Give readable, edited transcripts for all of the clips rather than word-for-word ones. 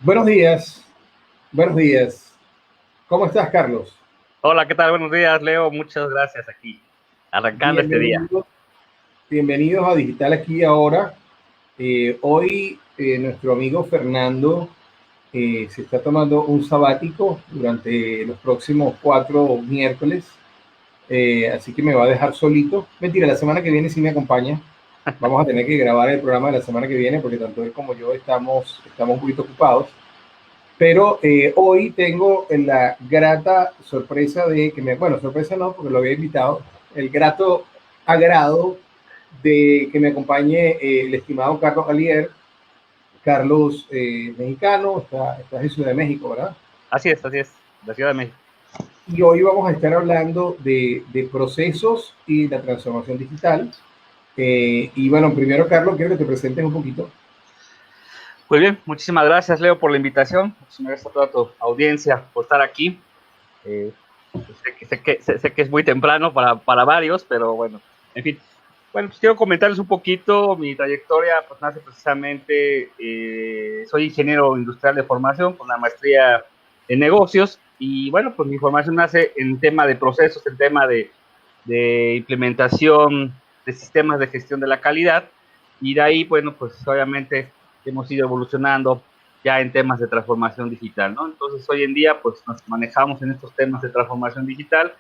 Buenos días, buenos días. ¿Cómo estás, Carlos? Hola, ¿qué tal? Buenos días, Leo. Muchas gracias aquí, arrancando este día. Bienvenidos, bienvenidos a Digital Aquí y Ahora. Hoy nuestro amigo Fernando se está tomando un sabático durante los próximos 4 miércoles, así que me va a dejar solito. Mentira, la semana que viene sí me acompaña. Vamos a tener que grabar el programa de la semana que viene porque tanto él como yo estamos un poquito ocupados. Pero hoy tengo la grata sorpresa de que bueno, sorpresa no, porque lo había invitado, el grato agrado de que me acompañe el estimado Carlos Alier. Carlos, mexicano, está en Ciudad de México, ¿verdad? Así es, la Ciudad de México. Y hoy vamos a estar hablando de procesos y la transformación digital. Y bueno, primero, Carlos, quiero que te presentes un poquito. Muy bien, muchísimas gracias, Leo, por la invitación. Muchísimas gracias a toda tu audiencia por estar aquí. Sé que es muy temprano para varios, pero bueno, en fin. Bueno, pues quiero comentarles un poquito mi trayectoria, pues nace precisamente, soy ingeniero industrial de formación con una maestría en negocios y bueno, pues mi formación nace en tema de procesos, en tema de implementación de sistemas de gestión de la calidad y de ahí, bueno, pues obviamente hemos ido evolucionando ya en temas de transformación digital, ¿no? Entonces, hoy en día, pues nos manejamos en estos temas de transformación digital.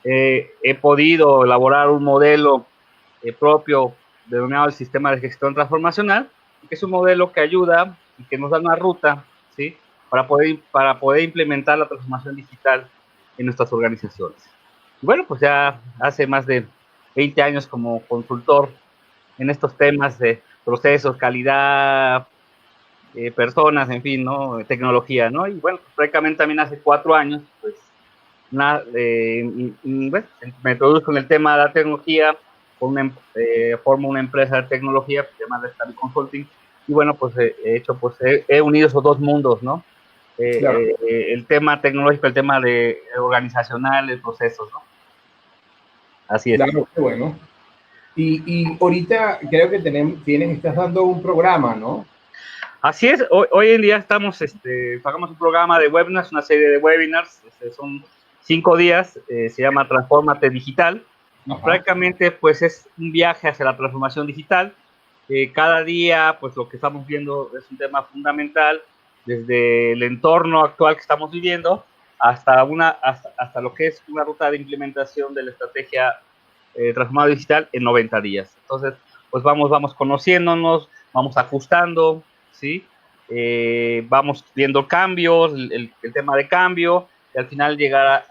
He podido elaborar un modelo propio denominado el sistema de gestión transformacional, que es un modelo que ayuda y que nos da una ruta, ¿sí? Para poder implementar la transformación digital en nuestras organizaciones. Y bueno, pues ya hace más de 20 años como consultor en estos temas de procesos, calidad, personas, en fin, ¿no? Tecnología, ¿no? Y bueno, pues prácticamente también hace 4 años, pues, bueno, me introduzco en el tema de la tecnología, formo una empresa de tecnología que se llama Study Consulting, y bueno, pues he unido esos dos mundos, ¿no? Claro, El tema tecnológico, el tema de organizacional, el proceso, ¿no? Así es. claro, qué bueno. Y ahorita creo que estás dando un programa, ¿no? Así es, hoy en día pagamos un programa de webinars, una serie de webinars, son 5 días, se llama Transfórmate Digital, y Ajá. prácticamente pues es un viaje hacia la transformación digital. Cada día pues lo que estamos viendo es un tema fundamental, desde el entorno actual que estamos viviendo hasta lo que es una ruta de implementación de la estrategia transformada digital en 90 días. Entonces, pues vamos conociéndonos, vamos ajustando, ¿sí? Vamos viendo cambios, el tema de cambio, y al final llegar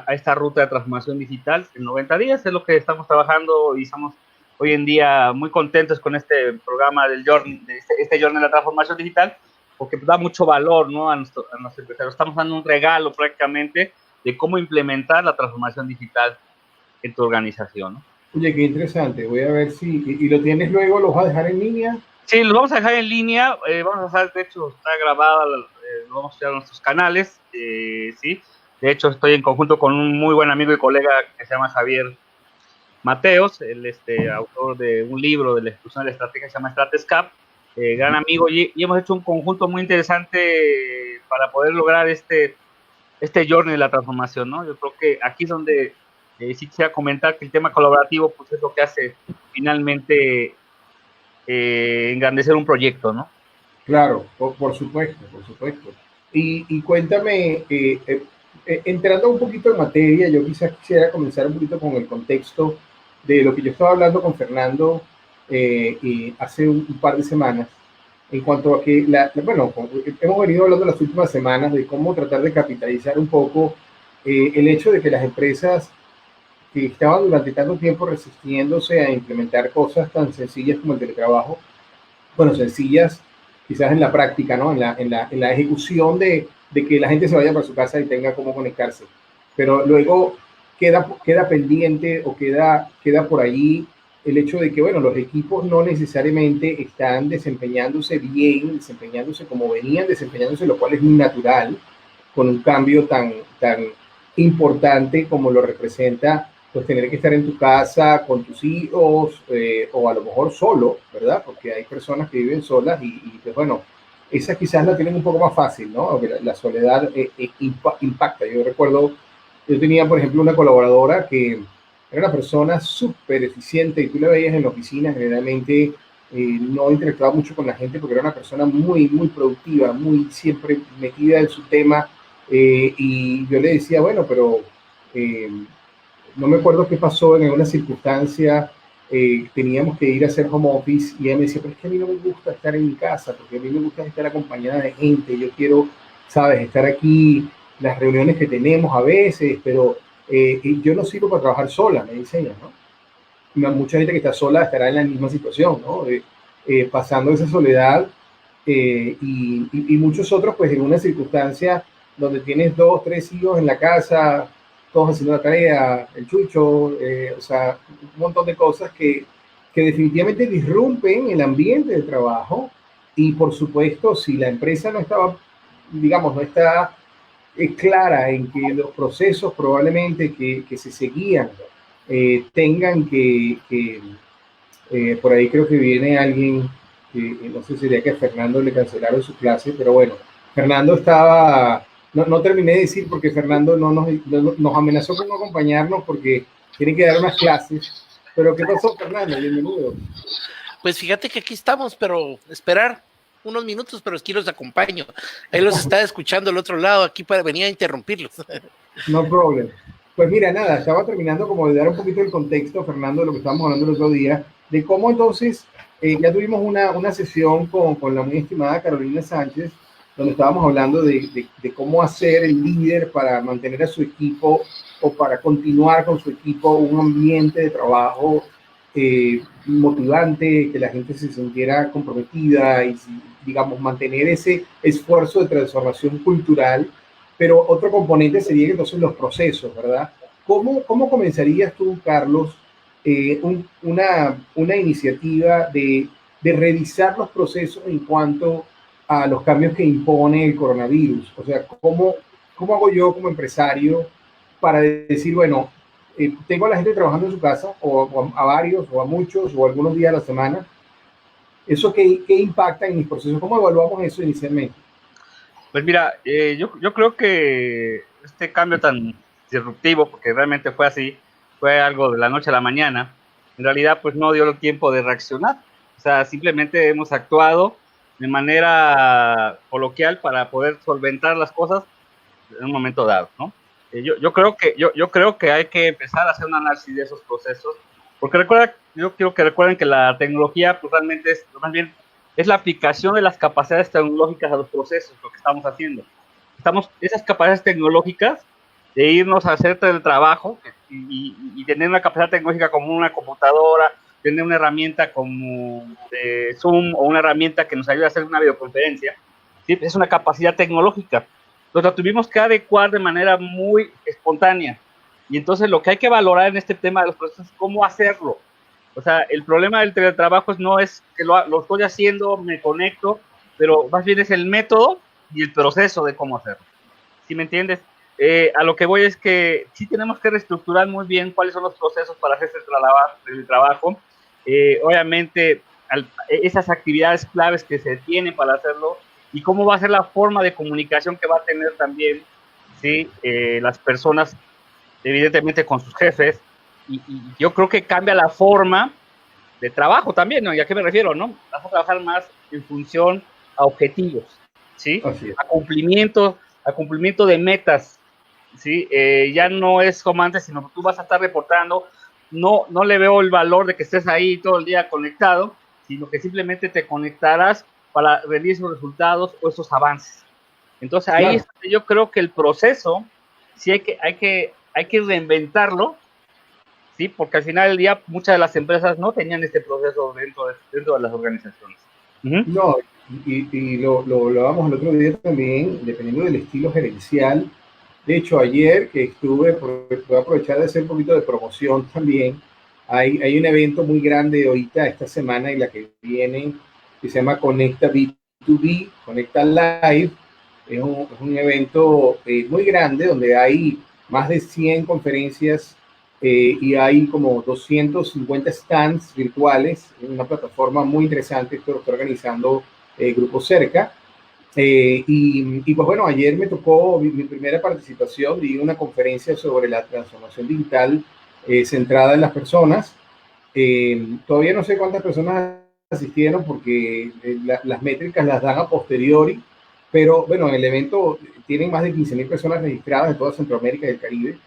a esta ruta de transformación digital en 90 días, es lo que estamos trabajando y estamos hoy en día muy contentos con este programa del Journey, de este Journey de la transformación digital, porque da mucho valor, ¿no? a nuestros empresarios. Estamos dando un regalo prácticamente de cómo implementar la transformación digital en tu organización, ¿no? Oye, qué interesante. Voy a ver si. ¿Y lo tienes luego? ¿Lo vas a dejar en línea? Sí, los vamos a dejar en línea, vamos a dejar, de hecho, está grabada, lo vamos a subir a nuestros canales, sí. De hecho, estoy en conjunto con un muy buen amigo y colega que se llama Javier Mateos, el autor de un libro de la ejecución de la estrategia que se llama Stratescap, gran amigo, y hemos hecho un conjunto muy interesante para poder lograr este journey de la transformación, ¿no? Yo creo que aquí es donde sí quisiera comentar que el tema colaborativo, pues es lo que hace finalmente engrandecer un proyecto, ¿no? Claro, por supuesto, por supuesto. Y cuéntame, entrando un poquito en materia, yo quizás quisiera comenzar un poquito con el contexto de lo que yo estaba hablando con Fernando y hace un par de semanas, en cuanto a que, bueno, hemos venido hablando las últimas semanas de cómo tratar de capitalizar un poco el hecho de que las empresas que estaban durante tanto tiempo resistiéndose a implementar cosas tan sencillas como el teletrabajo, bueno, sencillas quizás en la práctica, ¿no? En la ejecución de que la gente se vaya para su casa y tenga cómo conectarse. Pero luego queda pendiente o queda por ahí el hecho de que, bueno, los equipos no necesariamente están desempeñándose bien, desempeñándose como venían desempeñándose, lo cual es muy natural con un cambio tan importante como lo representa pues tener que estar en tu casa con tus hijos o a lo mejor solo, ¿verdad? Porque hay personas que viven solas y pues bueno, esas quizás la tienen un poco más fácil, ¿no? La soledad impacta. Yo recuerdo, yo tenía, por ejemplo, una colaboradora que era una persona súper eficiente y tú la veías en la oficina, generalmente no interactuaba mucho con la gente porque era una persona muy, muy productiva, muy siempre metida en su tema. Y yo le decía, bueno, pero eh, no me acuerdo qué pasó en alguna circunstancia, teníamos que ir a hacer home office y ella me decía, pero es que a mí no me gusta estar en mi casa, porque a mí me gusta estar acompañada de gente, yo quiero, sabes, estar aquí, las reuniones que tenemos a veces, pero yo no sirvo para trabajar sola, me dice ella, ¿no? Mucha gente que está sola estará en la misma situación, ¿no? Pasando esa soledad y muchos otros, pues en una circunstancia donde tienes dos, tres hijos en la casa, todos haciendo la tarea, el chucho, o sea, un montón de cosas que definitivamente disrumpen el ambiente de trabajo y por supuesto, si la empresa no estaba, digamos, no está clara en que los procesos probablemente que se seguían tengan por ahí creo que viene alguien, que no sé si sería que a Fernando le cancelaron su clase, pero bueno, Fernando estaba, no terminé de decir porque Fernando nos amenazó con no acompañarnos porque tiene que dar unas clases. Pero ¿qué pasó, Fernando? Bienvenido. Pues fíjate que aquí estamos, pero esperar unos minutos, pero aquí los acompaño. Ahí los estaba escuchando al otro lado, aquí para venir a interrumpirlos. No problem. Pues mira, nada, estaba terminando como de dar un poquito el contexto, Fernando, de lo que estábamos hablando el otro día, de cómo entonces ya tuvimos una sesión con la muy estimada Carolina Sánchez, donde estábamos hablando de cómo hacer el líder para mantener a su equipo o para continuar con su equipo un ambiente de trabajo motivante, que la gente se sintiera comprometida y, digamos, mantener ese esfuerzo de transformación cultural. Pero otro componente sería entonces los procesos, ¿verdad? ¿Cómo comenzarías tú, Carlos, una iniciativa de revisar los procesos en cuanto a los cambios que impone el coronavirus? O sea, ¿cómo hago yo como empresario para decir, bueno, tengo a la gente trabajando en su casa, o a varios, o a muchos, o algunos días a la semana? ¿Eso qué impacta en mis procesos? ¿Cómo evaluamos eso inicialmente? Pues mira, yo creo que este cambio tan disruptivo, porque realmente fue así, fue algo de la noche a la mañana, en realidad pues no dio el tiempo de reaccionar. O sea, simplemente hemos actuado de manera coloquial para poder solventar las cosas en un momento dado, ¿no? Yo creo que hay que empezar a hacer un análisis de esos procesos, porque yo quiero que recuerden que la tecnología pues realmente es, más bien, es la aplicación de las capacidades tecnológicas a los procesos, lo que estamos haciendo. Esas capacidades tecnológicas de irnos a hacer el trabajo y tener una capacidad tecnológica como una computadora, tener una herramienta como Zoom o una herramienta que nos ayude a hacer una videoconferencia, ¿sí? Es una capacidad tecnológica. Entonces la tuvimos que adecuar de manera muy espontánea. Y entonces lo que hay que valorar en este tema de los procesos es cómo hacerlo. O sea, el problema del teletrabajo no es que lo estoy haciendo, me conecto, pero más bien es el método y el proceso de cómo hacerlo. ¿Sí me entiendes? A lo que voy es que sí tenemos que reestructurar muy bien cuáles son los procesos para hacer el trabajo. Obviamente, esas actividades claves que se tienen para hacerlo y cómo va a ser la forma de comunicación que va a tener también, ¿sí? Las personas, evidentemente con sus jefes, y yo creo que cambia la forma de trabajo también, ¿no? ¿Y a qué me refiero, no? Vas a trabajar más en función a objetivos, ¿sí? A cumplimiento de metas, ¿sí? Ya no es como antes, sino que tú vas a estar reportando, no le veo el valor de que estés ahí todo el día conectado, sino que simplemente te conectarás para ver esos resultados o esos avances. Entonces ahí es donde yo creo que el proceso, sí hay que reinventarlo, ¿sí? Porque al final del día muchas de las empresas no tenían este proceso dentro de las organizaciones. No, y lo hablábamos el otro día también, dependiendo del estilo gerencial. De hecho, ayer que estuve, voy a aprovechar de hacer un poquito de promoción también. Hay un evento muy grande ahorita, esta semana y la que viene, que se llama Conecta B2B, Conecta Live. Es un evento muy grande donde hay más de 100 conferencias y hay como 250 stands virtuales, en una plataforma muy interesante. Esto lo está organizando Grupo Cerca. Y pues bueno, ayer me tocó mi primera participación, di una conferencia sobre la transformación digital centrada en las personas. Todavía no sé cuántas personas asistieron porque las métricas las dan a posteriori, pero bueno, el evento tienen más de 15.000 personas registradas de toda Centroamérica y el Caribe.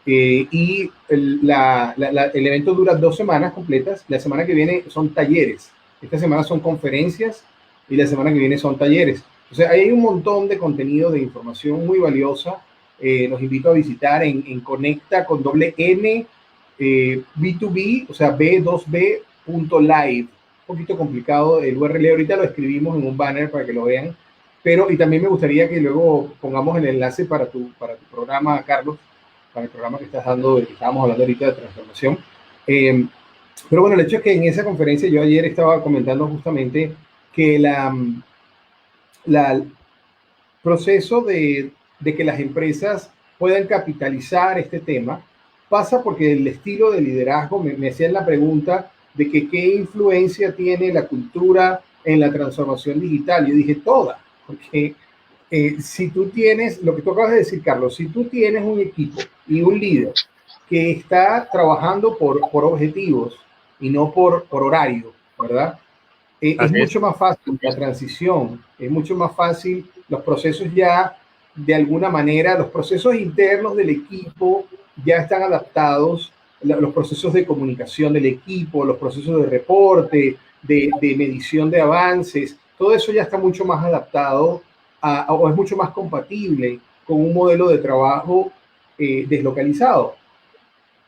Y el evento dura 2 semanas completas. La semana que viene son talleres. Esta semana son conferencias y la semana que viene son talleres. O sea, ahí hay un montón de contenido, de información muy valiosa. Los invito a visitar en Conecta con doble N, B2B, o sea, b2b.live. Un poquito complicado el URL, ahorita lo escribimos en un banner para que lo vean. Pero, y también me gustaría que luego pongamos el enlace para tu programa, Carlos, para el programa que estás dando, que estábamos hablando ahorita de transformación. Pero bueno, el hecho es que en esa conferencia yo ayer estaba comentando justamente que el proceso de que las empresas puedan capitalizar este tema pasa porque el estilo de liderazgo, me hacían la pregunta de que qué influencia tiene la cultura en la transformación digital. Yo dije toda, porque si tú tienes, lo que tú acabas de decir, Carlos, si tú tienes un equipo y un líder que está trabajando por objetivos y no por horario, ¿verdad? Es Así es. mucho más fácil la transición, es mucho más fácil los procesos ya, de alguna manera, los procesos internos del equipo ya están adaptados, los procesos de comunicación del equipo, los procesos de reporte, de medición de avances, todo eso ya está mucho más adaptado o es mucho más compatible con un modelo de trabajo deslocalizado.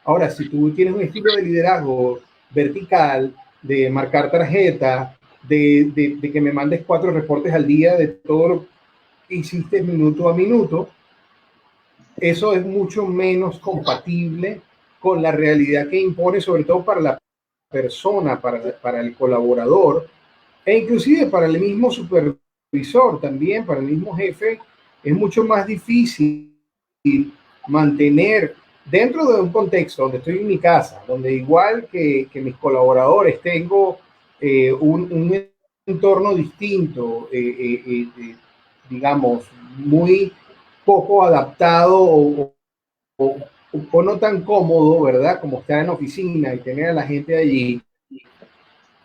Ahora, si tú tienes un estilo de liderazgo vertical, de marcar tarjeta, de que me mandes 4 reportes al día de todo lo que hiciste minuto a minuto, eso es mucho menos compatible con la realidad que impone, sobre todo para la persona, para el colaborador, e inclusive para el mismo supervisor también, para el mismo jefe, es mucho más difícil mantener dentro de un contexto donde estoy en mi casa, donde igual que mis colaboradores tengo un entorno distinto, digamos, muy poco adaptado o, o no tan cómodo, ¿verdad? Como estar en la oficina y tener a la gente allí.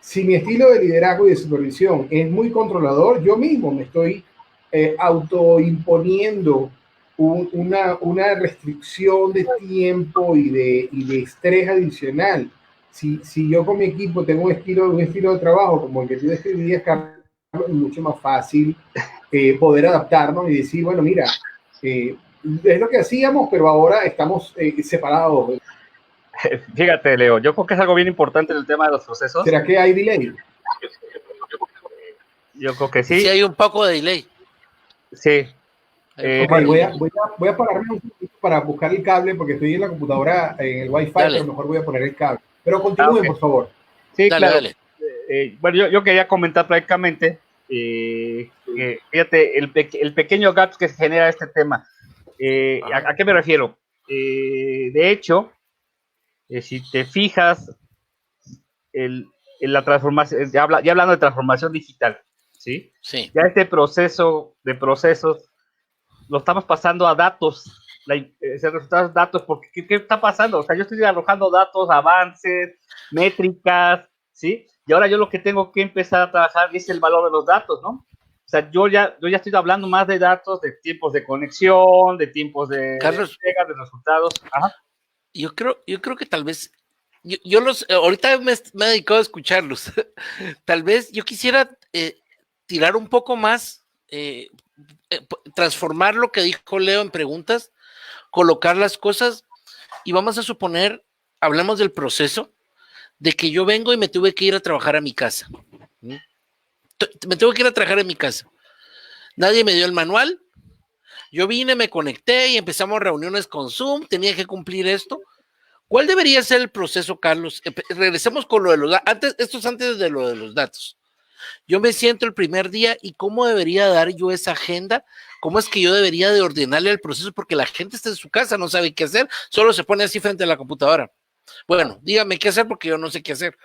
Si mi estilo de liderazgo y de supervisión es muy controlador, yo mismo me estoy autoimponiendo una restricción de tiempo y de estrés adicional. Si yo con mi equipo tengo un estilo de trabajo como el que tú describías, Carlos, es mucho más fácil poder adaptarnos y decir, bueno, mira, es lo que hacíamos, pero ahora estamos separados. Fíjate, Leo, yo creo que es algo bien importante en el tema de los procesos. ¿Será que hay delay? Yo creo que sí. Sí, hay un poco de delay. Sí. Okay, voy a pararme un poquito para buscar el cable porque estoy en la computadora, en el Wi-Fi, pero mejor voy a poner el cable. Pero continúen, okay, por favor. Sí, dale, claro. Dale. Bueno, yo quería comentar prácticamente, fíjate, el pequeño gap que se genera este tema. ¿A qué me refiero? De hecho, si te fijas, en la transformación, ya hablando de transformación digital, ¿sí? Sí. Ya este proceso de procesos lo estamos pasando a datos, resultados datos, porque ¿qué está pasando? O sea, yo estoy arrojando datos, avances, métricas, ¿sí? Y ahora yo lo que tengo que empezar a trabajar es el valor de los datos, ¿no? O sea, yo ya estoy hablando más de datos, de tiempos de conexión, de tiempos de entrega, de resultados. Ajá. Yo creo que tal vez, ahorita me he dedicado a escucharlos. Tal vez yo quisiera tirar un poco más, transformar lo que dijo Leo en preguntas, colocar las cosas y vamos a suponer, hablamos del proceso, de que yo vengo y me tuve que ir a trabajar a mi casa. Me tuve que ir a trabajar en mi casa. Nadie me dio el manual. Yo vine, me conecté y empezamos reuniones con Zoom. Tenía que cumplir esto. ¿Cuál debería ser el proceso, Carlos? Regresemos con lo de los datos. Esto es antes de lo de los datos. Yo me siento el primer día y cómo debería dar yo esa agenda, cómo es que yo debería de ordenarle el proceso, porque la gente está en su casa, no sabe qué hacer, solo se pone así frente a la computadora. Bueno, dígame qué hacer porque yo no sé qué hacer.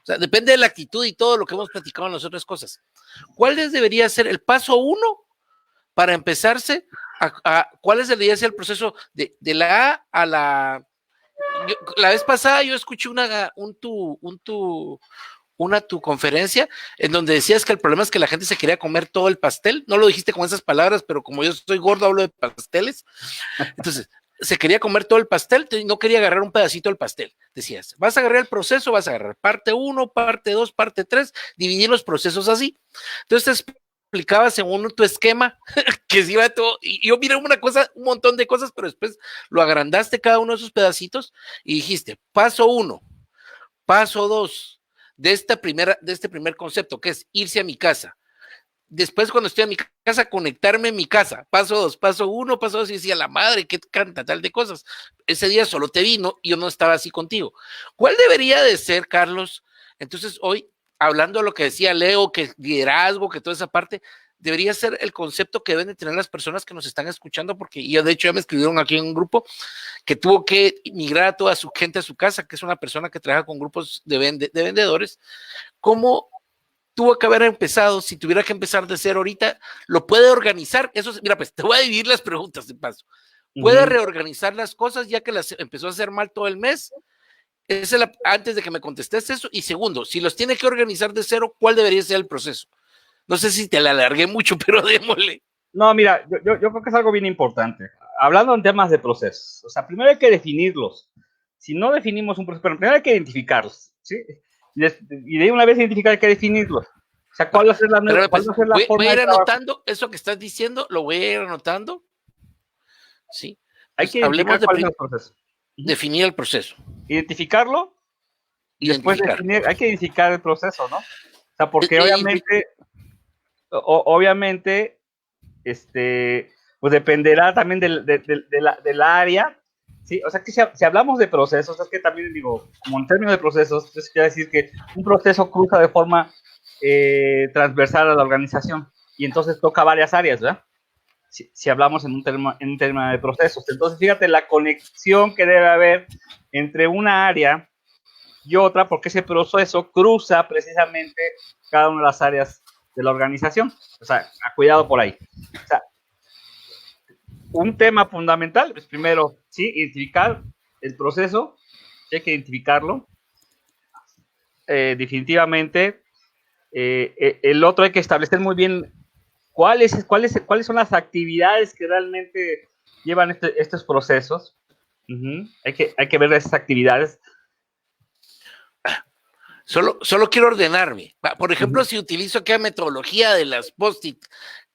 O sea, depende de la actitud y todo lo que hemos platicado en las otras cosas. ¿Cuál debería ser el paso 1 para empezarse? ¿Cuál debería ser el proceso de la A a la... la vez pasada yo escuché tu conferencia en donde decías que el problema es que la gente se quería comer todo el pastel. No lo dijiste con esas palabras, pero como yo soy gordo hablo de pasteles. Entonces, se quería comer todo el pastel y no quería agarrar un pedacito del pastel. Decías, vas a agarrar el proceso, vas a agarrar parte 1, parte 2, parte 3, dividir los procesos así. Entonces te explicaba según tu esquema que se iba todo, y yo miré un montón de cosas, pero después lo agrandaste cada uno de esos pedacitos y dijiste, paso 1, paso 2, de este primer concepto, que es irse a mi casa. Después, cuando estoy a mi casa, conectarme en mi casa. Paso 2, paso 1, paso 2, y decía, la madre, qué canta tal de cosas. Ese día solo te vino y yo no estaba así contigo. ¿Cuál debería de ser, Carlos? Entonces, hoy, hablando de lo que decía Leo, que liderazgo, que toda esa parte, debería ser el concepto que deben de tener las personas que nos están escuchando, porque yo, de hecho, ya me escribieron aquí en un grupo que tuvo que migrar a toda su gente a su casa, que es una persona que trabaja con grupos de vendedores. ¿Cómo tuvo que haber empezado? Si tuviera que empezar de cero ahorita, lo puede organizar? Mira, pues te voy a dividir las preguntas de paso. ¿Puede reorganizar las cosas ya que las empezó a hacer mal todo el mes? Antes de que me contestes eso. Y segundo, si los tiene que organizar de cero, ¿cuál debería ser el proceso? No sé si te la alargué mucho, pero démosle. No, mira, yo creo que es algo bien importante. Hablando en temas de procesos, o sea, primero hay que definirlos. Si no definimos un proceso, pero primero hay que identificarlos, ¿sí? Y de una vez identificar hay que definirlos. O sea, ¿cuál va a ser la nueva? Voy a ir anotando eso que estás diciendo, lo voy a ir anotando. Sí. Hay que identificar cuál es el proceso. Definir el proceso. Identificarlo y después definir, hay que identificar el proceso, ¿no? O sea, porque obviamente, pues dependerá también del área, ¿sí? O sea, que si hablamos de procesos, es que también digo, como en términos de procesos, entonces quiere decir que un proceso cruza de forma transversal a la organización y entonces toca varias áreas, ¿verdad? Si hablamos en un tema de procesos. Entonces, fíjate la conexión que debe haber entre una área y otra, porque ese proceso cruza precisamente cada una de las áreas de la organización. O sea, cuidado por ahí. O sea, un tema fundamental es primero, sí, identificar el proceso, hay que identificarlo. Definitivamente, el otro hay que establecer muy bien cuáles son las actividades que realmente llevan estos procesos. Hay que ver esas actividades. Solo quiero ordenarme. Por ejemplo, si utilizo aquella metodología de las post-it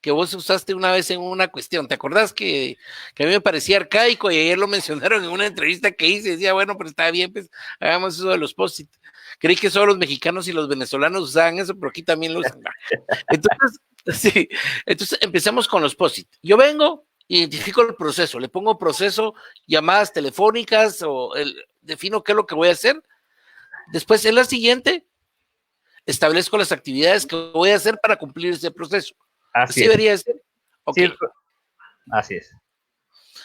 que vos usaste una vez en una cuestión, ¿te acordás que a mí me parecía arcaico y ayer lo mencionaron en una entrevista que hice? Decía, bueno, pero está bien, pues hagamos eso de los post-it. Creí que solo los mexicanos y los venezolanos usaban eso, pero aquí también lo usan. Entonces empecemos con los post-it. Yo vengo, identifico el proceso, le pongo proceso, llamadas telefónicas defino qué es lo que voy a hacer. Después, en la siguiente, establezco las actividades que voy a hacer para cumplir ese proceso. Así debería ser. Okay. Sí, así es.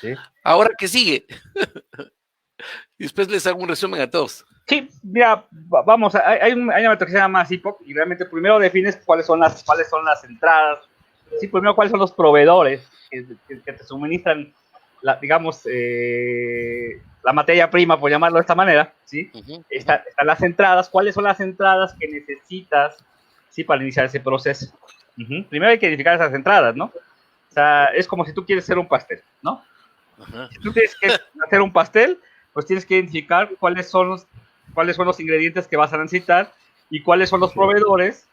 Sí. Ahora, ¿qué sigue? Después les hago un resumen a todos. Sí, mira, vamos, hay una metodología que se llama CIPOC y realmente primero defines cuáles son las entradas. Sí, primero cuáles son los proveedores que te suministran, digamos, la materia prima, por llamarlo de esta manera, ¿sí? Están las entradas. ¿Cuáles son las entradas que necesitas, sí, para iniciar ese proceso? Primero hay que identificar esas entradas, ¿no? O sea, es como si tú quieres hacer un pastel, ¿no? Si tú tienes que hacer un pastel, pues tienes que identificar cuáles son los ingredientes que vas a necesitar y cuáles son los proveedores,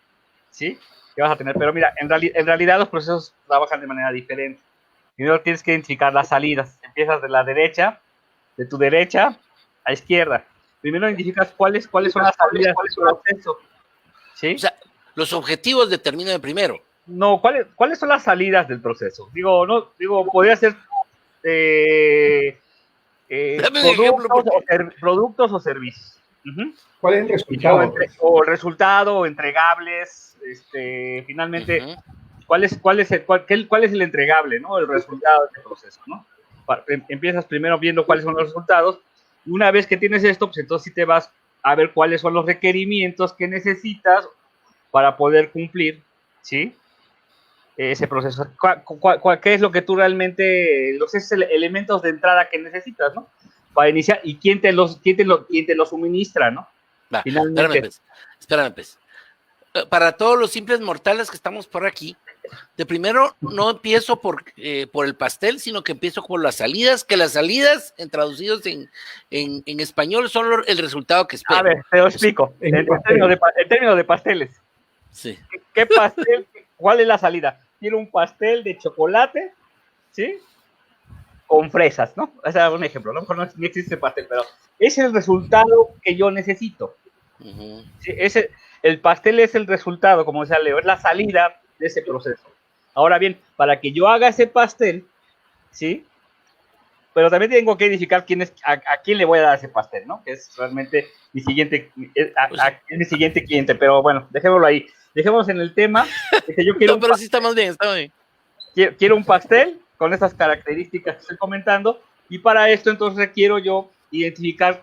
¿sí?, que vas a tener. Pero mira, en realidad los procesos trabajan de manera diferente. Primero tienes que identificar las salidas. Empiezas de tu derecha a izquierda. Primero identificas cuáles son las salidas del proceso, ¿sí? O sea, los objetivos determinan primero. No, ¿cuáles son las salidas del proceso? Podría ser productos o servicios. ¿Cuál es el resultado? O el resultado, entregables, finalmente, ¿cuál es el entregable, ¿no? El resultado de este proceso, ¿no? Empiezas primero viendo cuáles son los resultados, y una vez que tienes esto, pues entonces sí te vas a ver cuáles son los requerimientos que necesitas para poder cumplir, ¿sí? Ese proceso. ¿Qué es lo que tú realmente, los elementos de entrada que necesitas, ¿no? Para iniciar, y quién te los suministra, ¿no? Va, Finalmente. espérame, pues. Para todos los simples mortales que estamos por aquí, de primero no empiezo por el pastel, sino que empiezo por las salidas, que las salidas, traducidos en español, son el resultado que espero. A ver, te lo explico. En términos de pasteles. Sí. ¿Qué pastel? ¿Cuál es la salida? Quiero un pastel de chocolate, ¿sí? Con fresas, ¿no? Ese es un ejemplo, ¿no? No existe pastel, pero ese es el resultado que yo necesito. Uh-huh. Sí, el pastel es el resultado, como decía Leo, es la salida de ese proceso. Ahora bien, para que yo haga ese pastel, ¿sí? Pero también tengo que identificar a quién le voy a dar ese pastel, ¿no? Que es realmente mi siguiente cliente, pero bueno, dejémoslo ahí. Dejémonos en el tema. Yo quiero pero sí está más bien, Quiero un pastel con esas características que estoy comentando, y para esto entonces requiero yo identificar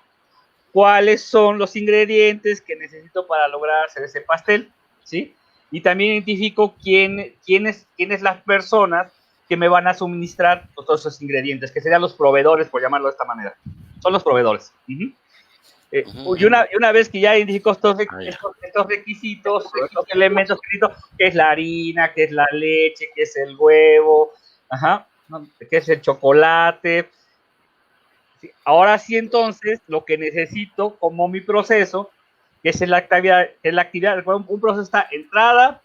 cuáles son los ingredientes que necesito para lograr hacer ese pastel, ¿sí? Y también identifico quiénes las personas que me van a suministrar todos esos ingredientes, que serían los proveedores, por llamarlo de esta manera. Son los proveedores. Uh-huh. Y una vez que ya identifico estos requisitos, estos elementos, que es la harina, que es la leche, que es el huevo, que es el chocolate. Sí, ahora sí, entonces, lo que necesito como mi proceso, que es la actividad, un proceso está entrada,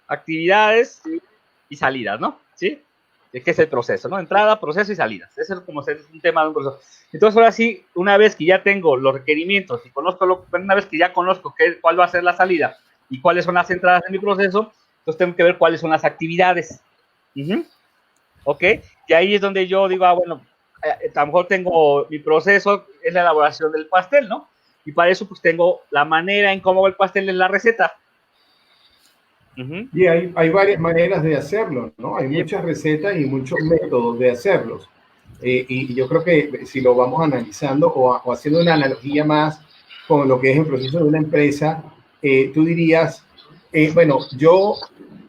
actividades y salidas, ¿no? ¿Sí? ¿Qué es el proceso, no? Entrada, proceso y salidas. Ese es como un tema de un proceso. Entonces, ahora sí, una vez que ya tengo los requerimientos y una vez que ya conozco cuál va a ser la salida y cuáles son las entradas en mi proceso, entonces tengo que ver cuáles son las actividades. Uh-huh. ¿Ok? Y ahí es donde yo digo, bueno, a lo mejor tengo mi proceso, es la elaboración del pastel, ¿no? Y para eso, pues tengo la manera en cómo hago el pastel en la receta. Uh-huh. Y hay varias maneras de hacerlo, ¿no? Hay muchas recetas y muchos métodos de hacerlos. Y yo creo que si lo vamos analizando o haciendo una analogía más con lo que es el proceso de una empresa, tú dirías, bueno,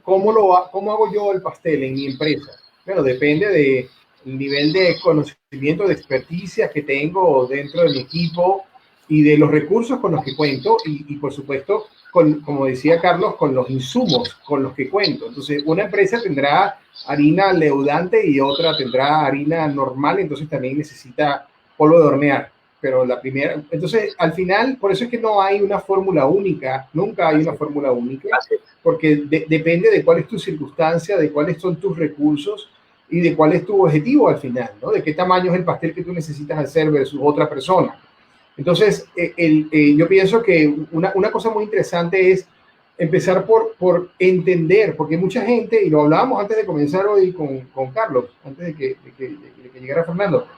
¿cómo hago yo el pastel en mi empresa? Bueno, depende del nivel de conocimiento, de experticia que tengo dentro de mi equipo y de los recursos con los que cuento y por supuesto, como decía Carlos, con los insumos con los que cuento. Entonces, una empresa tendrá harina leudante y otra tendrá harina normal, entonces también necesita polvo de hornear. Pero la primera, entonces al final, por eso es que no hay una fórmula única, nunca hay una fórmula única, porque depende de cuál es tu circunstancia, de cuáles son tus recursos y de cuál es tu objetivo al final, ¿no? De qué tamaño es el pastel que tú necesitas hacer versus otra persona. Entonces, yo pienso que una cosa muy interesante es empezar por entender, porque mucha gente, y lo hablábamos antes de comenzar hoy con Carlos, antes de que llegara Fernando,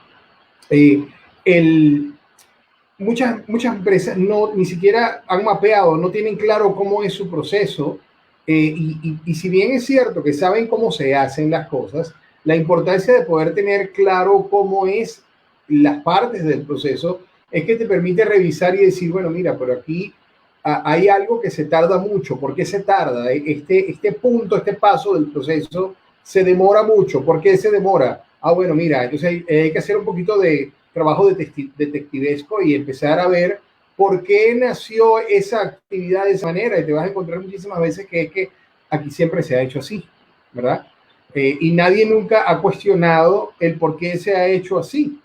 muchas empresas ni siquiera han mapeado, no tienen claro cómo es su proceso, y si bien es cierto que saben cómo se hacen las cosas, la importancia de poder tener claro cómo es las partes del proceso es que te permite revisar y decir, bueno, mira, pero aquí hay algo que se tarda mucho. ¿Por qué se tarda? Este punto, este paso del proceso se demora mucho. ¿Por qué se demora? Bueno, mira, entonces hay que hacer un poquito de trabajo detectivesco y empezar a ver por qué nació esa actividad de esa manera. Y te vas a encontrar muchísimas veces que aquí siempre se ha hecho así, ¿verdad? Y nadie nunca ha cuestionado el por qué se ha hecho así.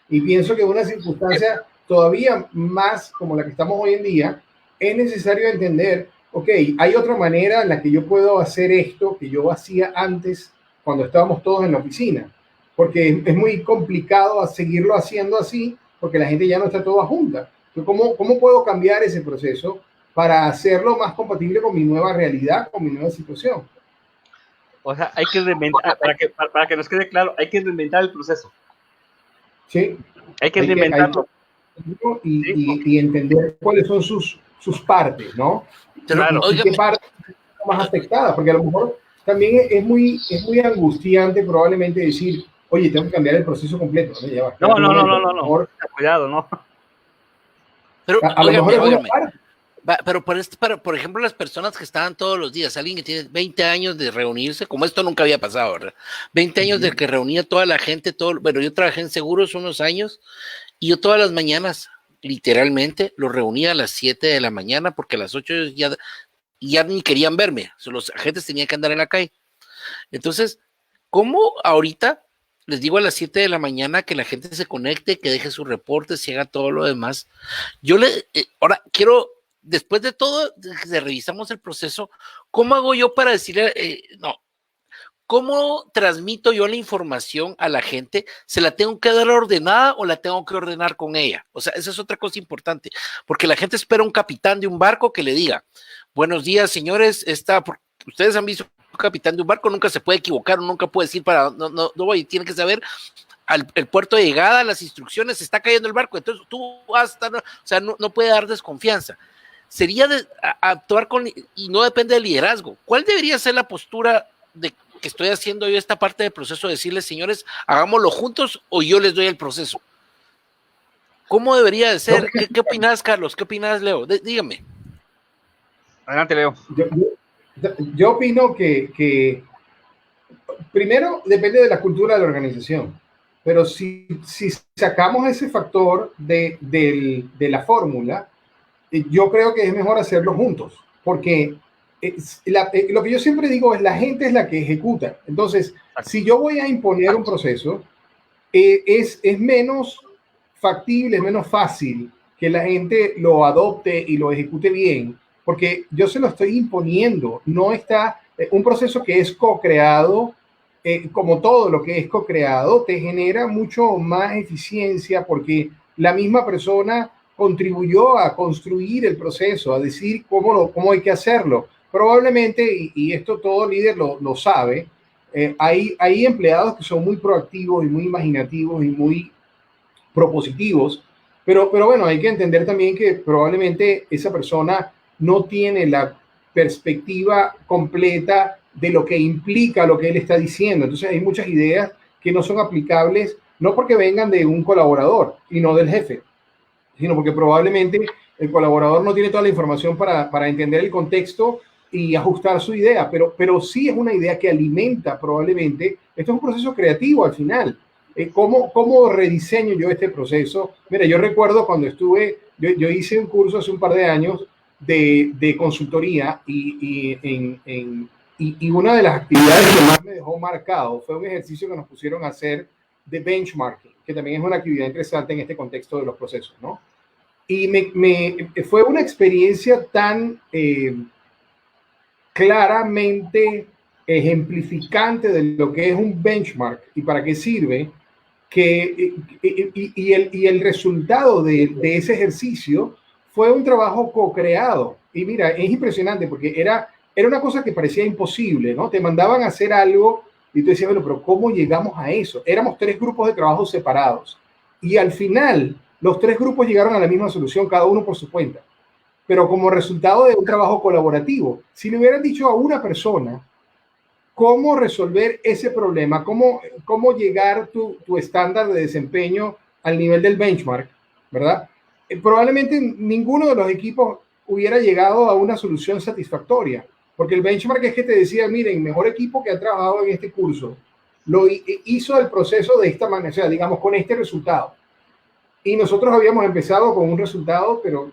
Y pienso que en una circunstancia todavía más como la que estamos hoy en día, es necesario entender, ok, hay otra manera en la que yo puedo hacer esto que yo hacía antes cuando estábamos todos en la oficina, porque es muy complicado seguirlo haciendo así, porque la gente ya no está toda junta. Entonces, ¿cómo puedo cambiar ese proceso para hacerlo más compatible con mi nueva realidad, con mi nueva situación? O sea, hay que reinventar, para que nos quede claro, hay que reinventar el proceso. Sí. Hay que reinventarlo. Y entender cuáles son sus partes, ¿no? Claro. Y qué partes son más afectadas, porque a lo mejor también es muy angustiante probablemente decir, oye, tengo que cambiar el proceso completo. No. Cuidado, no. Pero, A lo mejor es una parte. Pero por ejemplo, las personas que estaban todos los días, alguien que tiene 20 años de reunirse, como esto nunca había pasado, ¿verdad? 20 años de que reunía toda la gente, bueno, yo trabajé en seguros unos años y yo todas las mañanas, literalmente, los reunía a las 7 de la mañana porque a las 8 ya ni querían verme, los agentes tenían que andar en la calle. Entonces, ¿cómo ahorita les digo a las 7 de la mañana que la gente se conecte, que deje sus reportes y haga todo lo demás? Ahora quiero, después de todo, de revisamos el proceso, ¿cómo hago yo para decirle, no, cómo transmito yo la información a la gente? ¿Se la tengo que dar ordenada o la tengo que ordenar con ella? O sea, esa es otra cosa importante, porque la gente espera un capitán de un barco que le diga, buenos días, señores, ustedes han visto un capitán de un barco, nunca se puede equivocar, nunca puede decir tiene que saber el puerto de llegada, las instrucciones, se está cayendo el barco, entonces tú no puede dar desconfianza. Sería actuar y no depende del liderazgo. ¿Cuál debería ser la postura de que estoy haciendo yo esta parte del proceso, decirles, señores, hagámoslo juntos o yo les doy el proceso? ¿Cómo debería de ser? ¿Qué opinas, Carlos? ¿Qué opinas, Leo? Dígame. Adelante, Leo. Yo opino que primero depende de la cultura de la organización, pero si sacamos ese factor de la fórmula, yo creo que es mejor hacerlo juntos, porque lo que yo siempre digo es la gente es la que ejecuta. Entonces, si yo voy a imponer un proceso, es menos factible, es menos fácil que la gente lo adopte y lo ejecute bien, porque yo se lo estoy imponiendo. No está un proceso que es co-creado, como todo lo que es co-creado, te genera mucho más eficiencia porque la misma persona contribuyó a construir el proceso, a decir cómo hay que hacerlo. Probablemente, y esto todo líder lo sabe, hay empleados que son muy proactivos y muy imaginativos y muy propositivos, pero bueno, hay que entender también que probablemente esa persona no tiene la perspectiva completa de lo que implica lo que él está diciendo. Entonces hay muchas ideas que no son aplicables, no porque vengan de un colaborador y no del jefe, sino porque probablemente el colaborador no tiene toda la información para entender el contexto y ajustar su idea, pero sí es una idea que alimenta probablemente. Esto es un proceso creativo al final. ¿Cómo rediseño yo este proceso? Mira, yo recuerdo cuando yo hice un curso hace un par de años de consultoría y una de las actividades que más me dejó marcado fue un ejercicio que nos pusieron a hacer de benchmarking, que también es una actividad interesante en este contexto de los procesos, ¿no? Y fue una experiencia tan claramente ejemplificante de lo que es un benchmark y para qué sirve, y el resultado de ese ejercicio fue un trabajo co-creado. Y mira, es impresionante porque era una cosa que parecía imposible, ¿no? Te mandaban a hacer algo y tú decías, bueno, pero ¿cómo llegamos a eso? Éramos 3 grupos de trabajo separados. Y al final, los 3 grupos llegaron a la misma solución, cada uno por su cuenta. Pero como resultado de un trabajo colaborativo. Si le hubieran dicho a una persona cómo resolver ese problema, cómo llegar tu estándar de desempeño al nivel del benchmark, ¿verdad? Probablemente ninguno de los equipos hubiera llegado a una solución satisfactoria, porque el benchmark es que te decía, miren, mejor equipo que ha trabajado en este curso, lo hizo el proceso de esta manera, o sea, digamos, con este resultado. Y nosotros habíamos empezado con un resultado, pero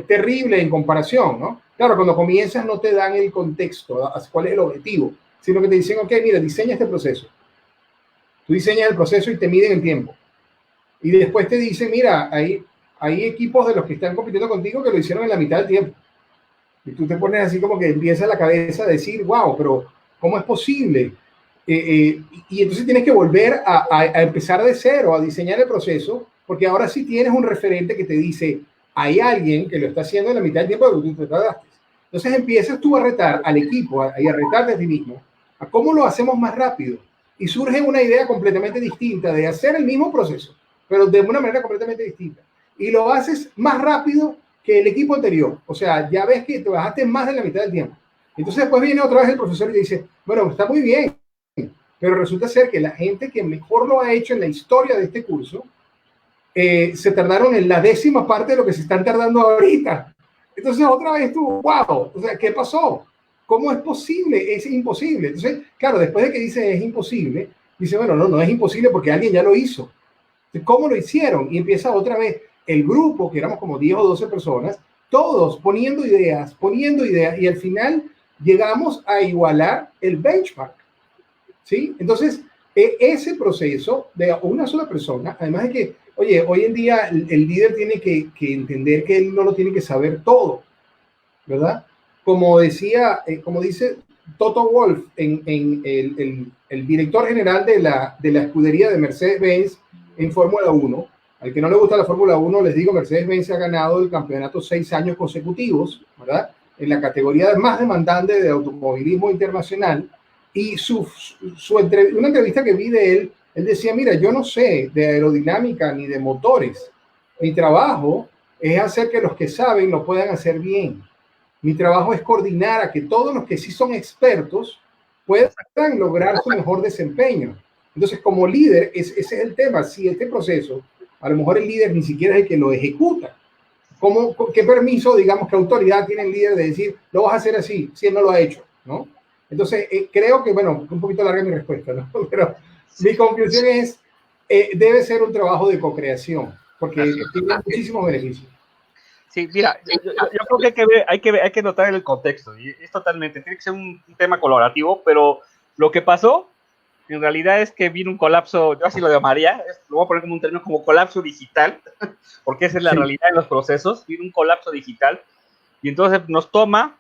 terrible en comparación, ¿no? Claro, cuando comienzas no te dan el contexto, cuál es el objetivo, sino que te dicen, ok, mira, diseña este proceso. Tú diseñas el proceso y te miden el tiempo. Y después te dicen, mira, hay equipos de los que están compitiendo contigo que lo hicieron en la mitad del tiempo. Y tú te pones así como que empieza la cabeza a decir, wow, pero ¿cómo es posible? Y entonces tienes que volver a empezar de cero, a diseñar el proceso, porque ahora sí tienes un referente que te dice, hay alguien que lo está haciendo en la mitad del tiempo de lo que tú te tardaste. Entonces empiezas tú a retar al equipo y a retarte a ti mismo a cómo lo hacemos más rápido. Y surge una idea completamente distinta de hacer el mismo proceso, pero de una manera completamente distinta. Y lo haces más rápido que el equipo anterior. O sea, ya ves que te bajaste más de la mitad del tiempo. Entonces después viene otra vez el profesor y dice, bueno, está muy bien, pero resulta ser que la gente que mejor lo ha hecho en la historia de este curso se tardaron en la 10ª parte de lo que se están tardando ahorita. Entonces otra vez tú, wow, o sea, ¿qué pasó? ¿Cómo es posible? Es imposible. Entonces, claro, después de que dice es imposible, dice, bueno, no, no es imposible porque alguien ya lo hizo. ¿Cómo lo hicieron? Y empieza otra vez el grupo, que éramos como 10 o 12 personas, todos poniendo ideas, y al final llegamos a igualar el benchmark, ¿sí? Entonces, ese proceso de una sola persona, además de que, oye, hoy en día el líder tiene que entender que él no lo tiene que saber todo, ¿verdad? Como decía, como dice Toto Wolff, el director general de la escudería de Mercedes-Benz en Fórmula 1. Al que no le gusta la Fórmula 1, les digo, Mercedes-Benz ha ganado el campeonato 6 años consecutivos, ¿verdad? En la categoría más demandante de automovilismo internacional. Y una entrevista que vi de él, él decía, mira, yo no sé de aerodinámica ni de motores. Mi trabajo es hacer que los que saben lo puedan hacer bien. Mi trabajo es coordinar a que todos los que sí son expertos puedan lograr su mejor desempeño. Entonces, como líder, ese es el tema. Si este proceso, a lo mejor el líder ni siquiera es el que lo ejecuta. ¿Qué permiso, digamos, qué autoridad tiene el líder de decir, lo vas a hacer así, si él no lo ha hecho, ¿no? Entonces, creo que, bueno, un poquito larga mi respuesta, ¿no? Pero mi conclusión es, debe ser un trabajo de co-creación, porque tiene muchísimos beneficios. Sí, mira, yo creo que hay que notar el contexto, y es totalmente, tiene que ser un tema colaborativo, pero lo que pasó, en realidad es que vino un colapso, yo así lo llamaría, lo voy a poner como un término como colapso digital, porque esa es la realidad de los procesos, vino un colapso digital, y entonces nos toma,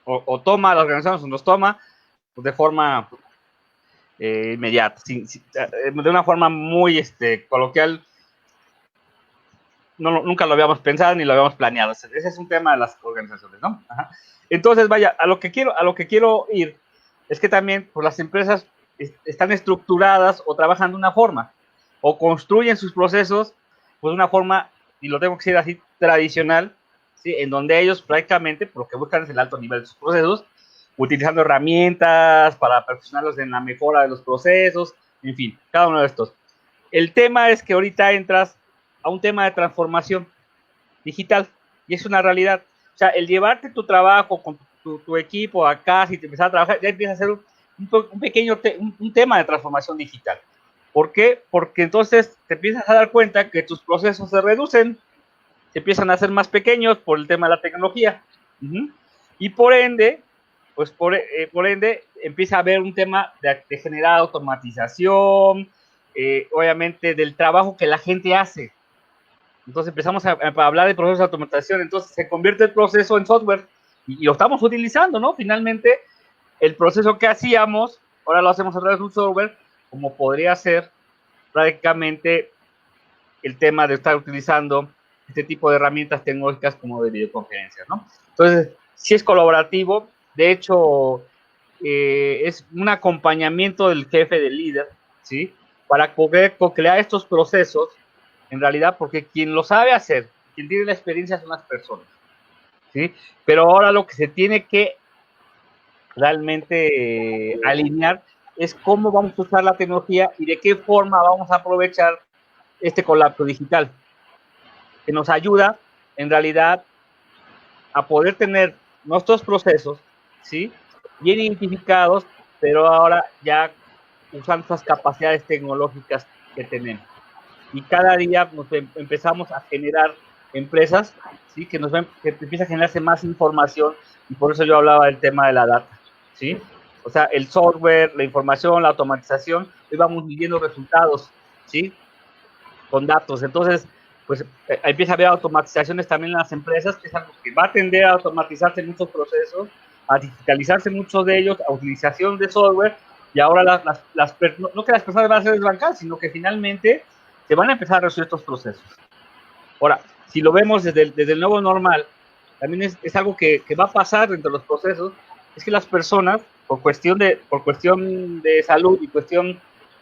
o toma, la organización nos toma de forma inmediata, de una forma muy coloquial. No, nunca lo habíamos pensado ni lo habíamos planeado. Ese es un tema de las organizaciones, ¿no? Ajá. Entonces, vaya, a lo que quiero ir es que también pues, las empresas están estructuradas o trabajan de una forma, o construyen sus procesos pues, de una forma, y lo tengo que decir así, tradicional, ¿sí? En donde ellos prácticamente lo que buscan es el alto nivel de sus procesos, utilizando herramientas para perfeccionarlos en la mejora de los procesos, en fin, cada uno de estos. El tema es que ahorita entras a un tema de transformación digital y es una realidad. O sea, el llevarte tu trabajo con tu equipo a casa y te empezar a trabajar, ya empieza a ser un pequeño un tema de transformación digital. ¿Por qué? Porque entonces te empiezas a dar cuenta que tus procesos se reducen, se empiezan a hacer más pequeños por el tema de la tecnología. Y por ende, pues por ende empieza a haber un tema de generar automatización, obviamente del trabajo que la gente hace. Entonces empezamos a hablar de procesos de automatización, entonces se convierte el proceso en software y lo estamos utilizando, ¿no? Finalmente, el proceso que hacíamos, ahora lo hacemos a través de un software, como podría ser prácticamente el tema de estar utilizando este tipo de herramientas tecnológicas como de videoconferencias, ¿no? Entonces, sí es colaborativo, de hecho, es un acompañamiento del jefe, del líder, ¿sí? Para poder co-crear estos procesos en realidad, porque quien lo sabe hacer, quien tiene la experiencia son las personas, ¿sí? Pero ahora lo que se tiene que realmente alinear es cómo vamos a usar la tecnología y de qué forma vamos a aprovechar este colapso digital, que nos ayuda en realidad a poder tener nuestros procesos, ¿sí? Bien identificados, pero ahora ya usando esas capacidades tecnológicas que tenemos. Y cada día nos empezamos a generar empresas, ¿sí? que empieza a generarse más información, y por eso yo hablaba del tema de la data, ¿sí? O sea, el software, la información, la automatización, hoy vamos midiendo resultados, ¿sí? Con datos. Entonces, pues empieza a haber automatizaciones también en las empresas, que es algo que va a tender a automatizarse muchos procesos, a digitalizarse muchos de ellos, a utilización de software, y ahora no que las personas van a ser desbancadas, sino que finalmente se van a empezar a resolver estos procesos. Ahora, si lo vemos desde el nuevo normal, también es algo que va a pasar dentro de los procesos, es que las personas, por cuestión de salud y cuestión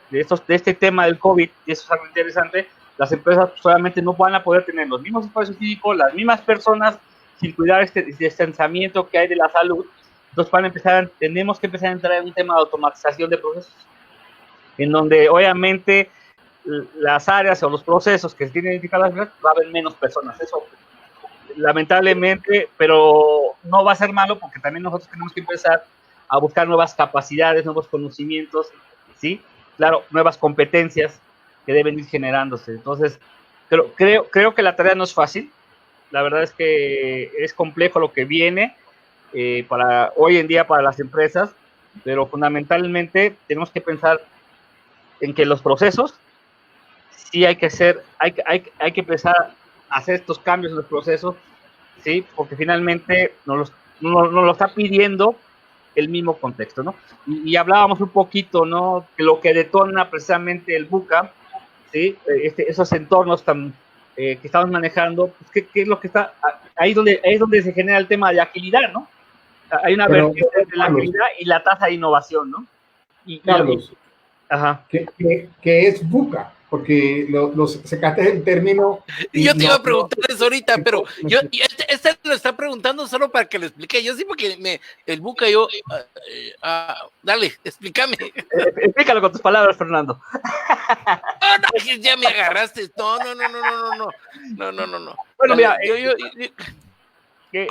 de este tema del COVID, y eso es algo interesante, las empresas solamente no van a poder tener los mismos espacios físicos, las mismas personas, sin cuidar este distanciamiento que hay de la salud. Entonces tenemos que empezar a entrar en un tema de automatización de procesos, en donde obviamente las áreas o los procesos que se tienen identificadas, va a haber menos personas. Eso, lamentablemente, pero no va a ser malo porque también nosotros tenemos que empezar a buscar nuevas capacidades, nuevos conocimientos, ¿sí? Claro, nuevas competencias que deben ir generándose. Entonces, creo que la tarea no es fácil. La verdad es que es complejo lo que viene para hoy en día para las empresas, pero fundamentalmente tenemos que pensar en que los procesos sí hay que hacer, hay que empezar a hacer estos cambios en los procesos, sí, porque finalmente nos lo está pidiendo el mismo contexto, ¿no? Y hablábamos un poquito, ¿no? Que lo que detona precisamente el VUCA, ¿sí? Esos entornos tan que estamos manejando, pues, ¿qué es lo que está? Ahí es donde se genera el tema de agilidad, ¿no? Hay una vertiente entre la agilidad y la tasa de innovación, ¿no? Carlos, ajá. ¿Qué es VUCA? Porque sacaste el término. Yo te iba a preguntar eso ahorita, pero este lo está preguntando solo para que le explique. Yo sí, porque el VUCA, dale, explícame. Explícalo con tus palabras, Fernando. No, ya me agarraste. No. Bueno, mira, que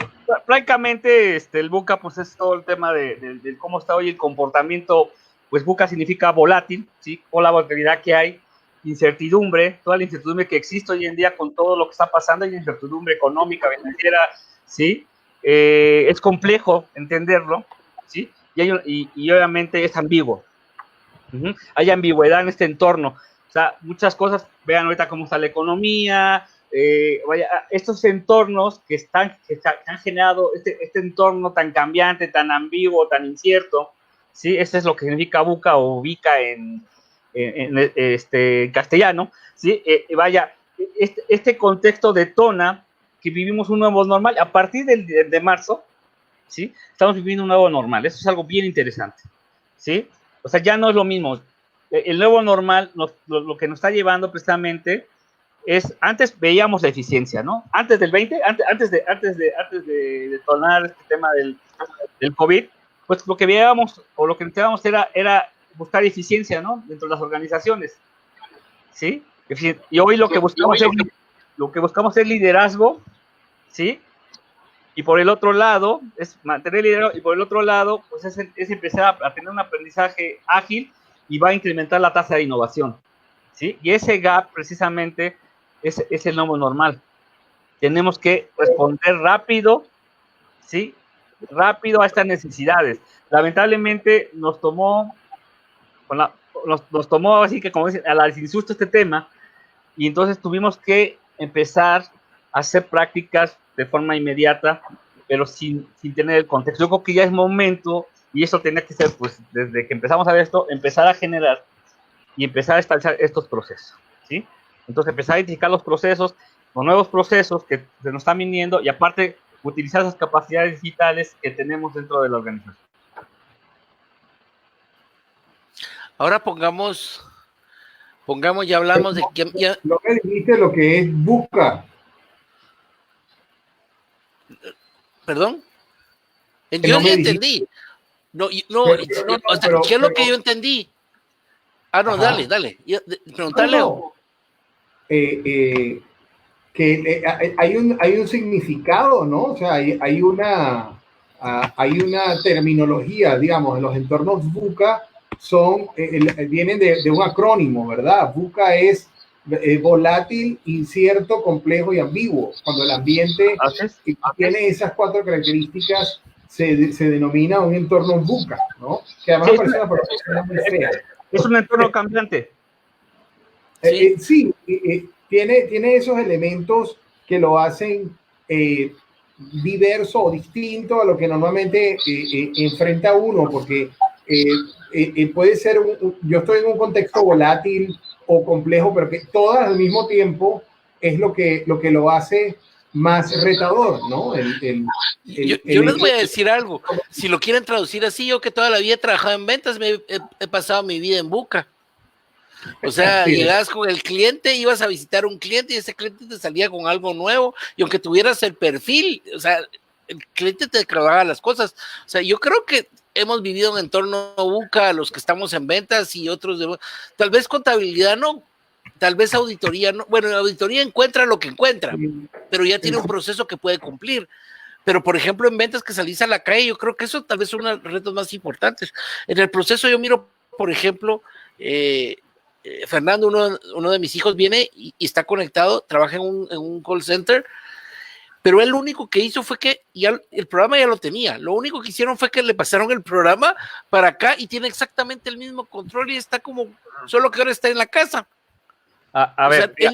francamente el VUCA pues es todo el tema de cómo está hoy el comportamiento. Pues VUCA significa volátil, ¿sí? O la volatilidad que hay, incertidumbre, toda la incertidumbre que existe hoy en día con todo lo que está pasando, hay incertidumbre económica, financiera, ¿sí? Es complejo entenderlo, ¿sí? Y obviamente es ambiguo. Hay ambigüedad en este entorno. O sea, muchas cosas, vean ahorita cómo está la economía, estos entornos que han generado este entorno tan cambiante, tan ambiguo, tan incierto, ¿sí? Eso es lo que significa VUCA o VICA en castellano, ¿sí? Este contexto detona que vivimos un nuevo normal. A partir de marzo, ¿sí? Estamos viviendo un nuevo normal. Eso es algo bien interesante, ¿sí? O sea, ya no es lo mismo. El nuevo normal, lo que nos está llevando precisamente es, antes veíamos la eficiencia, ¿no? Antes del 20, antes de detonar este tema del COVID, pues lo que veíamos o lo que necesitábamos era buscar eficiencia, ¿no? Dentro de las organizaciones, ¿sí? Y hoy lo que buscamos es liderazgo, ¿sí? Y por el otro lado, es mantener liderazgo, y por el otro lado, pues es empezar a tener un aprendizaje ágil y va a incrementar la tasa de innovación, ¿sí? Y ese gap precisamente es el nuevo normal. Tenemos que responder rápido, ¿sí? Rápido a estas necesidades. Lamentablemente nos tomó así que, como dicen, a la desinsusto este tema, y entonces tuvimos que empezar a hacer prácticas de forma inmediata, pero sin tener el contexto. Yo creo que ya es momento, y eso tenía que ser, pues, desde que empezamos a ver esto, empezar a generar y empezar a establecer estos procesos, ¿sí? Entonces empezar a identificar los procesos, los nuevos procesos que se nos están viniendo, y aparte utilizar esas capacidades digitales que tenemos dentro de la organización. Ahora pongamos, ya hablamos de que ya... No me dijiste lo que es VUCA. ¿Perdón? Yo ya entendí. ¿Qué es lo que yo entendí? No, ajá. Dale. Preguntarle. No. Que hay un significado, ¿no? O sea, hay una terminología, digamos, en los entornos VUCA vienen de un acrónimo, ¿verdad? VUCA es volátil, incierto, complejo y ambiguo. Cuando el ambiente tiene esas 4 características, se denomina un entorno VUCA, ¿no? Que además parece una palabra muy fea. Es un entorno cambiante. Sí, tiene esos elementos que lo hacen diverso o distinto a lo que normalmente enfrenta uno, porque puede ser, yo estoy en un contexto volátil o complejo, pero que todas al mismo tiempo es lo que lo hace más retador, ¿no? Yo les voy a decir algo, si lo quieren traducir así, yo que toda la vida he trabajado en ventas, he pasado mi vida en VUCA. O sea, sí, llegabas con el cliente, ibas a visitar un cliente y ese cliente te salía con algo nuevo, y aunque tuvieras el perfil, o sea, el cliente te clavaba las cosas. O sea, yo creo que hemos vivido en entorno VUCA, los que estamos en ventas y otros tal vez contabilidad no, tal vez auditoría, no, bueno, auditoría encuentra lo que encuentra, pero ya tiene un proceso que puede cumplir. Pero, por ejemplo, en ventas que salís a la calle, yo creo que eso tal vez son uno de los retos más importantes. En el proceso yo miro, por ejemplo, Fernando, uno de mis hijos viene y está conectado, trabaja en un call center, pero él lo único que hizo fue que ya el programa ya lo tenía. Lo único que hicieron fue que le pasaron el programa para acá y tiene exactamente el mismo control y está como, solo que ahora está en la casa. A ver, sea,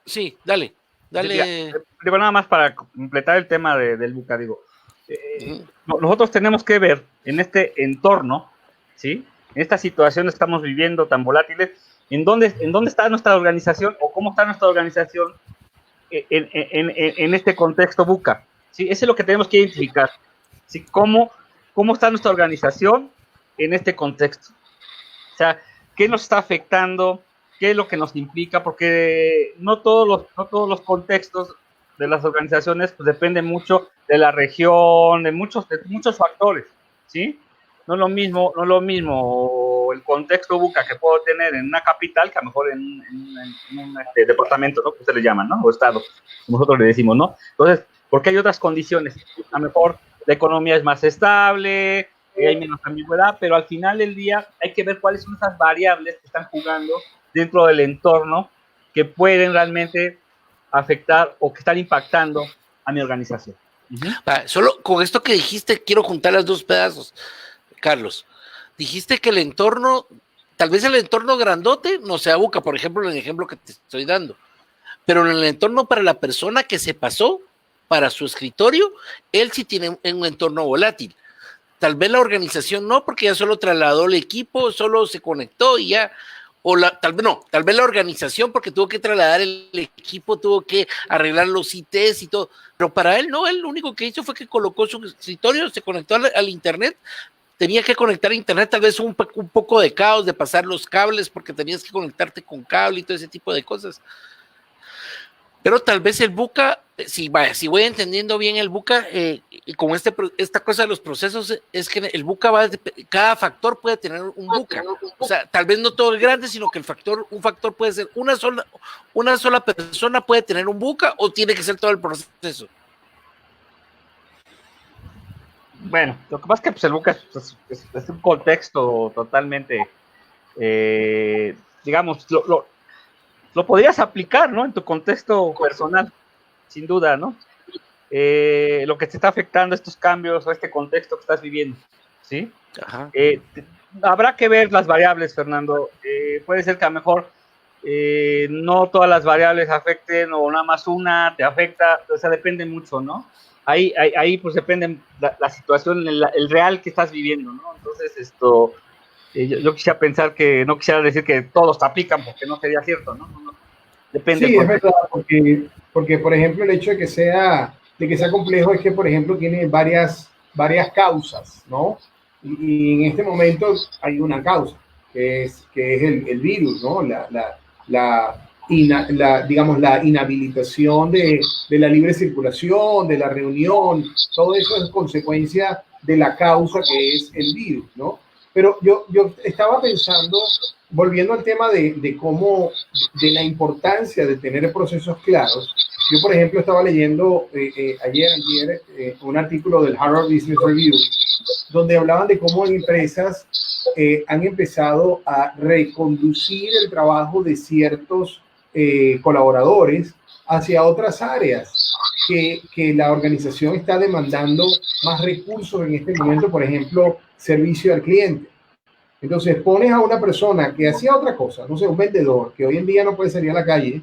sí, dale. Digo, nada más para completar el tema del BUCA, digo, nosotros tenemos que ver en este entorno, ¿sí? En esta situación estamos viviendo tan volátiles, ¿en dónde está nuestra organización o cómo está nuestra organización en este contexto BUCA? ¿Sí? Eso es lo que tenemos que identificar, ¿sí? ¿Cómo está nuestra organización en este contexto? O sea, ¿qué nos está afectando? ¿Qué es lo que nos implica? Porque no todos los contextos de las organizaciones pues, dependen mucho de la región, de muchos factores, ¿sí? No es lo mismo el contexto BUCA que puedo tener en una capital que a lo mejor en un departamento, ¿no? Que ustedes le llaman, ¿no? O estado, como nosotros le decimos, ¿no? Entonces, porque hay otras condiciones. A lo mejor la economía es más estable, hay menos ambigüedad, pero al final del día hay que ver cuáles son esas variables que están jugando dentro del entorno que pueden realmente afectar o que están impactando a mi organización. Solo con esto que dijiste, quiero juntar los dos pedazos, Carlos. Dijiste que el entorno, tal vez el entorno grandote no sea BUCA, por ejemplo, en el ejemplo que te estoy dando, pero en el entorno para la persona que se pasó para su escritorio, él sí tiene un entorno volátil. Tal vez la organización no, porque ya solo trasladó el equipo, solo se conectó y ya. O tal vez la organización porque tuvo que trasladar el equipo, tuvo que arreglar los ITs y todo, pero para él no, él lo único que hizo fue que colocó su escritorio, se conectó al internet, tenía que conectar a internet, tal vez un poco de caos de pasar los cables porque tenías que conectarte con cable y todo ese tipo de cosas. Pero tal vez el BUCA, si voy entendiendo bien el BUCA, y con esta cosa de los procesos, es que el BUCA cada factor puede tener un BUCA. O sea, tal vez no todo el grande, sino que un factor puede ser una sola persona puede tener un BUCA o tiene que ser todo el proceso. Bueno, lo que pasa es que pues, el BUCA es un contexto totalmente, digamos, lo podrías aplicar, ¿no? En tu contexto personal, sin duda, ¿no? Lo que te está afectando estos cambios o este contexto que estás viviendo, ¿sí? Ajá. Habrá que ver las variables, Fernando. Puede ser que a lo mejor no todas las variables afecten o nada más una te afecta, o sea, depende mucho, ¿no? Ahí pues depende la situación, el real que estás viviendo, ¿no? Entonces, yo quisiera pensar que, no quisiera decir que todos te aplican porque no sería cierto, ¿no? Depende. Sí, es verdad, porque, por ejemplo, el hecho de que sea complejo es que, por ejemplo, tiene varias causas, ¿no? Y en este momento hay una causa, que es el virus, ¿no? Digamos, la inhabilitación de la libre circulación, de la reunión, todo eso es consecuencia de la causa que es el virus, ¿no? Pero yo estaba pensando, volviendo al tema de la importancia de tener procesos claros. Yo, por ejemplo, estaba leyendo ayer un artículo del Harvard Business Review, donde hablaban de cómo empresas han empezado a reconducir el trabajo de ciertos colaboradores hacia otras áreas que la organización está demandando más recursos en este momento, por ejemplo, servicio al cliente. Entonces pones a una persona que hacía otra cosa, no sé, un vendedor, que hoy en día no puede salir a la calle,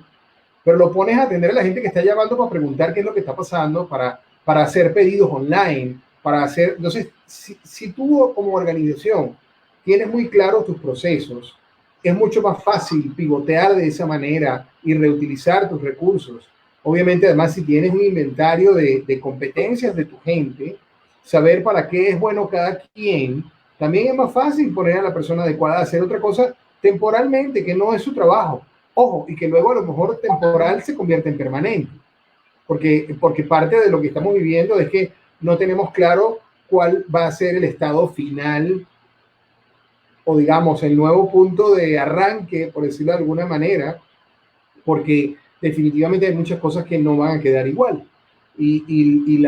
pero lo pones a atender a la gente que está llamando para preguntar qué es lo que está pasando, para hacer pedidos online, para hacer... Entonces, si tú como organización tienes muy claros tus procesos, es mucho más fácil pivotear de esa manera y reutilizar tus recursos. Obviamente, además, si tienes un inventario de competencias de tu gente, saber para qué es bueno cada quien, también es más fácil poner a la persona adecuada a hacer otra cosa temporalmente, que no es su trabajo. Ojo, y que luego a lo mejor temporal se convierte en permanente. Porque parte de lo que estamos viviendo es que no tenemos claro cuál va a ser el estado final o digamos el nuevo punto de arranque, por decirlo de alguna manera, porque definitivamente hay muchas cosas que no van a quedar igual. Y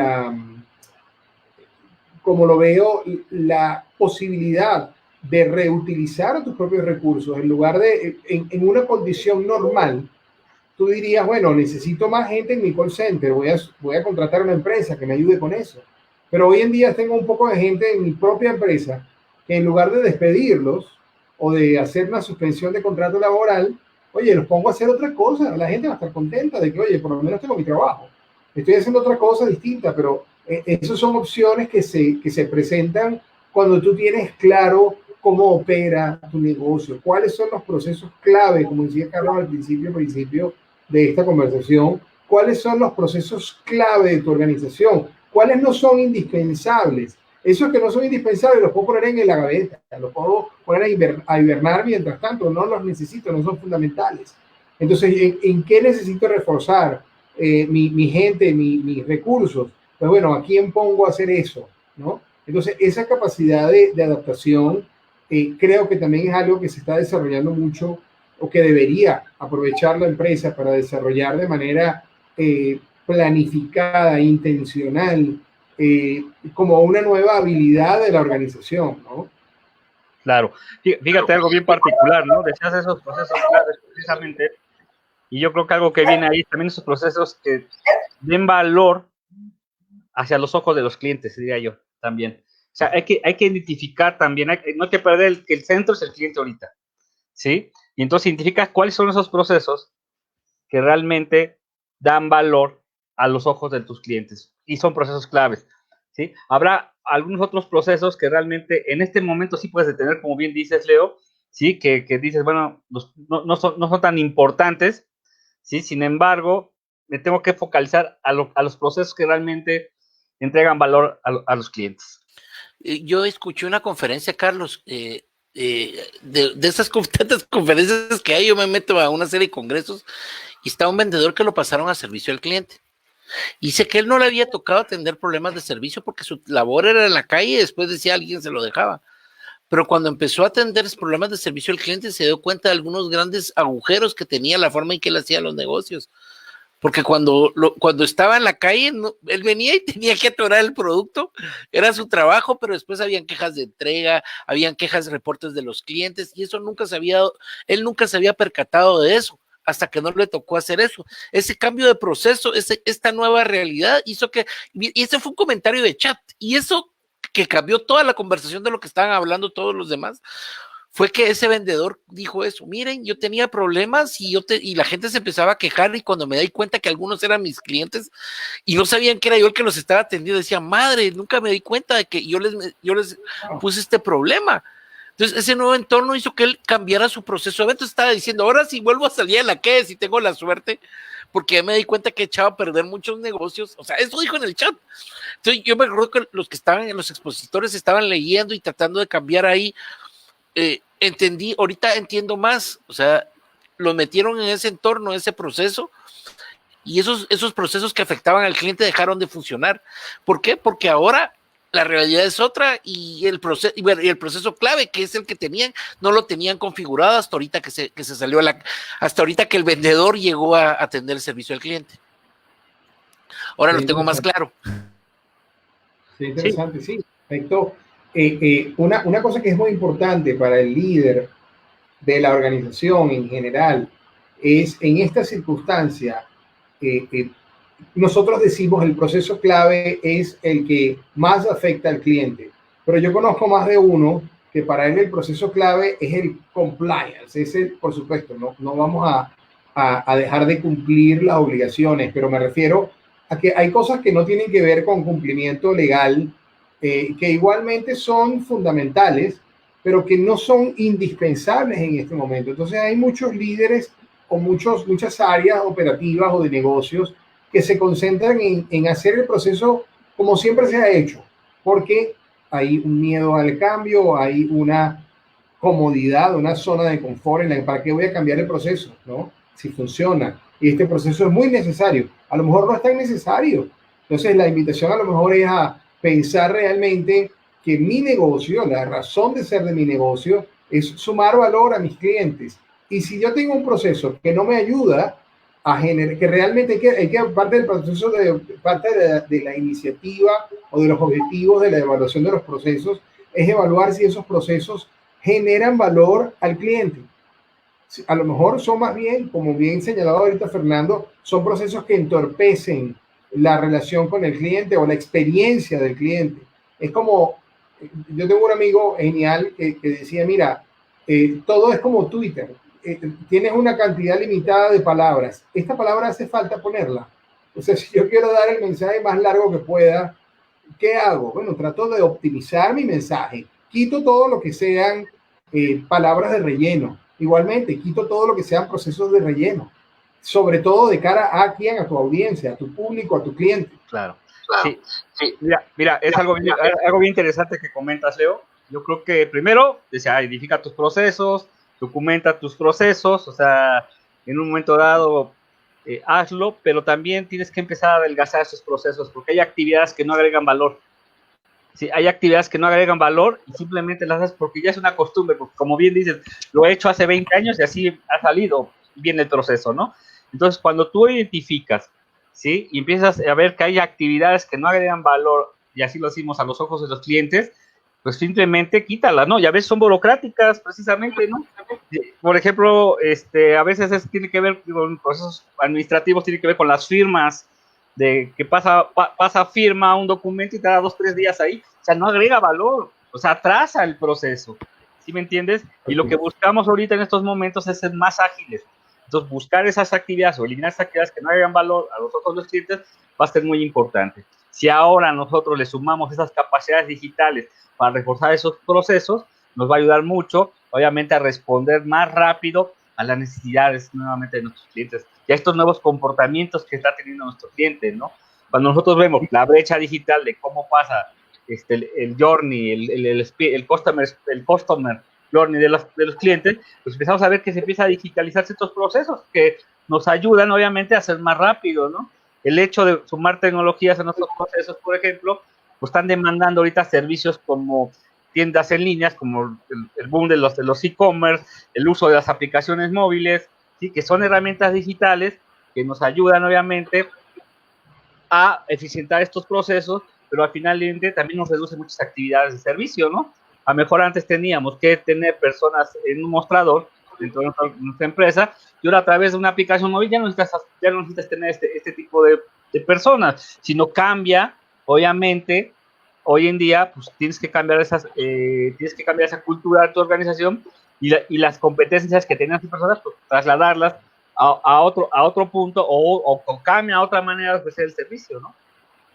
como lo veo, la posibilidad de reutilizar tus propios recursos en lugar de, en una condición normal, tú dirías, bueno, necesito más gente en mi call center, voy a contratar una empresa que me ayude con eso. Pero hoy en día tengo un poco de gente en mi propia empresa que en lugar de despedirlos o de hacer una suspensión de contrato laboral, oye, los pongo a hacer otra cosa. La gente va a estar contenta de que, oye, por lo menos tengo mi trabajo. Estoy haciendo otra cosa distinta, pero esas son opciones que se presentan cuando tú tienes claro cómo opera tu negocio, cuáles son los procesos clave, como decía Carlos al principio de esta conversación, cuáles son los procesos clave de tu organización, cuáles no son indispensables. Esos que no son indispensables los puedo poner en la gaveta, los puedo poner a hibernar mientras tanto, no los necesito, no son fundamentales. Entonces, ¿en qué necesito reforzar mi gente, mis recursos? Pues bueno, ¿a quién pongo a hacer eso? ¿No? Entonces, esa capacidad de adaptación creo que también es algo que se está desarrollando mucho o que debería aprovechar la empresa para desarrollar de manera planificada, intencional, como una nueva habilidad de la organización, ¿no? Claro. Fíjate algo bien particular, ¿no? Decías esos procesos claves precisamente, y yo creo que algo que viene ahí también esos procesos que den valor hacia los ojos de los clientes, diría yo, también. O sea, hay que identificar también, no hay que perder que el centro es el cliente ahorita, ¿sí? Y entonces identifica cuáles son esos procesos que realmente dan valor a los ojos de tus clientes y son procesos claves, ¿sí? Habrá algunos otros procesos que realmente en este momento sí puedes detener, como bien dices, Leo, ¿sí? Que dices, bueno, no son tan importantes, ¿sí? Sin embargo, me tengo que focalizar a los procesos que realmente entregan valor a los clientes. Yo escuché una conferencia, Carlos, de esas tantas conferencias que hay, yo me meto a una serie de congresos y está un vendedor que lo pasaron a servicio al cliente. Y dice que él no le había tocado atender problemas de servicio porque su labor era en la calle y después decía alguien se lo dejaba. Pero cuando empezó a atender problemas de servicio al cliente se dio cuenta de algunos grandes agujeros que tenía la forma en que él hacía los negocios. Porque cuando estaba en la calle, él venía y tenía que atorar el producto, era su trabajo, pero después habían quejas de entrega, habían quejas de reportes de los clientes, y eso él nunca se había percatado de eso, hasta que no le tocó hacer eso. Ese cambio de proceso, esta nueva realidad hizo que, y ese fue un comentario de chat, y eso que cambió toda la conversación de lo que estaban hablando todos los demás, fue que ese vendedor dijo eso, miren, yo tenía problemas y la gente se empezaba a quejar y cuando me di cuenta que algunos eran mis clientes y no sabían que era yo el que los estaba atendiendo, decía, madre, nunca me di cuenta de que yo les puse este problema. Entonces, ese nuevo entorno hizo que él cambiara su proceso de ventas. Estaba diciendo, ahora sí vuelvo a salir a la calle si tengo la suerte, porque ya me di cuenta que he echado a perder muchos negocios. O sea, eso dijo en el chat. Entonces, yo me acuerdo que los expositores estaban leyendo y tratando de cambiar ahí. Ahorita entiendo más, o sea, lo metieron en ese entorno, en ese proceso, y esos procesos que afectaban al cliente dejaron de funcionar. ¿Por qué? Porque ahora la realidad es otra y el proceso clave, que es el que tenían, no lo tenían configurado hasta ahorita que se salió hasta ahorita que el vendedor llegó a atender el servicio al cliente. Ahora lo tengo más claro. Sí, interesante, sí, perfecto. Una cosa que es muy importante para el líder de la organización en general es en esta circunstancia, nosotros decimos el proceso clave es el que más afecta al cliente, pero yo conozco más de uno que para él el proceso clave es el compliance, por supuesto, no vamos a dejar de cumplir las obligaciones, pero me refiero a que hay cosas que no tienen que ver con cumplimiento legal, que igualmente son fundamentales, pero que no son indispensables en este momento. Entonces hay muchos líderes o muchas áreas operativas o de negocios que se concentran en hacer el proceso como siempre se ha hecho, porque hay un miedo al cambio, hay una comodidad, una zona de confort en la que para qué voy a cambiar el proceso, ¿no? Si funciona. Y este proceso es muy necesario. A lo mejor no es tan necesario. Entonces la invitación a lo mejor es a pensar realmente que mi negocio, la razón de ser de mi negocio, es sumar valor a mis clientes. Y si yo tengo un proceso que no me ayuda a generar, que realmente hay que parte del proceso, parte de la iniciativa o de los objetivos de la evaluación de los procesos, es evaluar si esos procesos generan valor al cliente. A lo mejor son más bien, como bien señalado ahorita Fernando, son procesos que entorpecen la relación con el cliente o la experiencia del cliente. Es como, yo tengo un amigo genial que decía, mira, todo es como Twitter, tienes una cantidad limitada de palabras, esta palabra hace falta ponerla. O sea, si yo quiero dar el mensaje más largo que pueda, ¿qué hago? Bueno, trato de optimizar mi mensaje, quito todo lo que sean palabras de relleno. Igualmente, quito todo lo que sean procesos de relleno, sobre todo de cara a quién, a tu audiencia, a tu público, a tu cliente. Claro. Sí, sí. Mira, es algo bien interesante que comentas, Leo. Yo creo que primero, identifica tus procesos, documenta tus procesos, o sea, en un momento dado, hazlo, pero también tienes que empezar a adelgazar esos procesos, porque hay actividades que no agregan valor. Sí, hay actividades que no agregan valor y simplemente las haces porque ya es una costumbre, porque como bien dices, lo he hecho hace 20 años y así ha salido bien el proceso, ¿no? Entonces, cuando tú identificas, ¿sí? Y empiezas a ver que hay actividades que no agregan valor, y así lo hacemos a los ojos de los clientes, pues simplemente quítalas, ¿no? Y a veces son burocráticas, precisamente, ¿no? Por ejemplo, a veces tiene que ver con procesos administrativos, tiene que ver con las firmas, de que pasa firma un documento y te da 2 o 3 días ahí, o sea, no agrega valor, o sea, atrasa el proceso, ¿sí me entiendes? Y lo que buscamos ahorita en estos momentos es ser más ágiles, entonces buscar esas actividades o eliminar esas actividades que no agregan valor a los otros los clientes va a ser muy importante. Si ahora nosotros le sumamos esas capacidades digitales para reforzar esos procesos, nos va a ayudar mucho, obviamente, a responder más rápido a las necesidades nuevamente de nuestros clientes y a estos nuevos comportamientos que está teniendo nuestro cliente, ¿no? Cuando nosotros vemos la brecha digital de cómo pasa el journey, el customer journey de los clientes, pues empezamos a ver que se empieza a digitalizarse estos procesos que nos ayudan, obviamente, a ser más rápido, ¿no? El hecho de sumar tecnologías a nuestros procesos, por ejemplo, pues están demandando ahorita servicios como tiendas en líneas, como el boom de los e-commerce, el uso de las aplicaciones móviles, ¿sí? Que son herramientas digitales que nos ayudan, obviamente, a eficientar estos procesos, pero al final también nos reduce muchas actividades de servicio, ¿no? A lo mejor antes teníamos que tener personas en un mostrador dentro de nuestra empresa, y ahora a través de una aplicación móvil ya no necesitas tener este tipo de personas, sino cambia, obviamente, hoy en día, pues tienes que cambiar esa cultura de tu organización y las competencias que tenían las personas, pues trasladarlas a otro punto o cambia a otra manera de ofrecer el servicio, ¿no?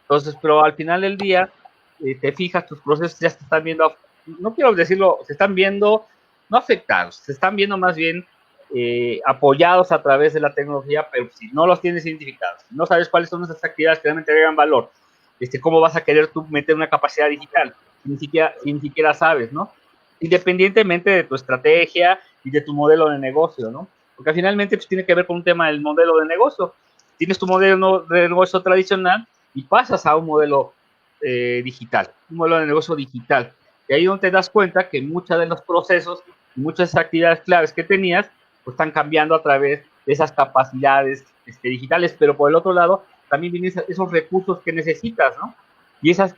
Entonces, pero al final del día, te fijas, tus procesos ya se están viendo, no quiero decirlo, se están viendo no afectados, se están viendo más bien apoyados a través de la tecnología, pero si no los tienes identificados, no sabes cuáles son esas actividades que realmente agregan valor, cómo vas a querer tú meter una capacidad digital, si ni siquiera sabes, ¿no? Independientemente de tu estrategia y de tu modelo de negocio, ¿no? Porque finalmente pues, tiene que ver con un tema del modelo de negocio. Tienes tu modelo de negocio tradicional y pasas a un modelo digital, un modelo de negocio digital. Y ahí donde te das cuenta que muchos de los procesos y muchas de esas actividades claves que tenías, pues están cambiando a través de esas capacidades digitales, pero por el otro lado, también vienen esos recursos que necesitas, ¿no? Y esas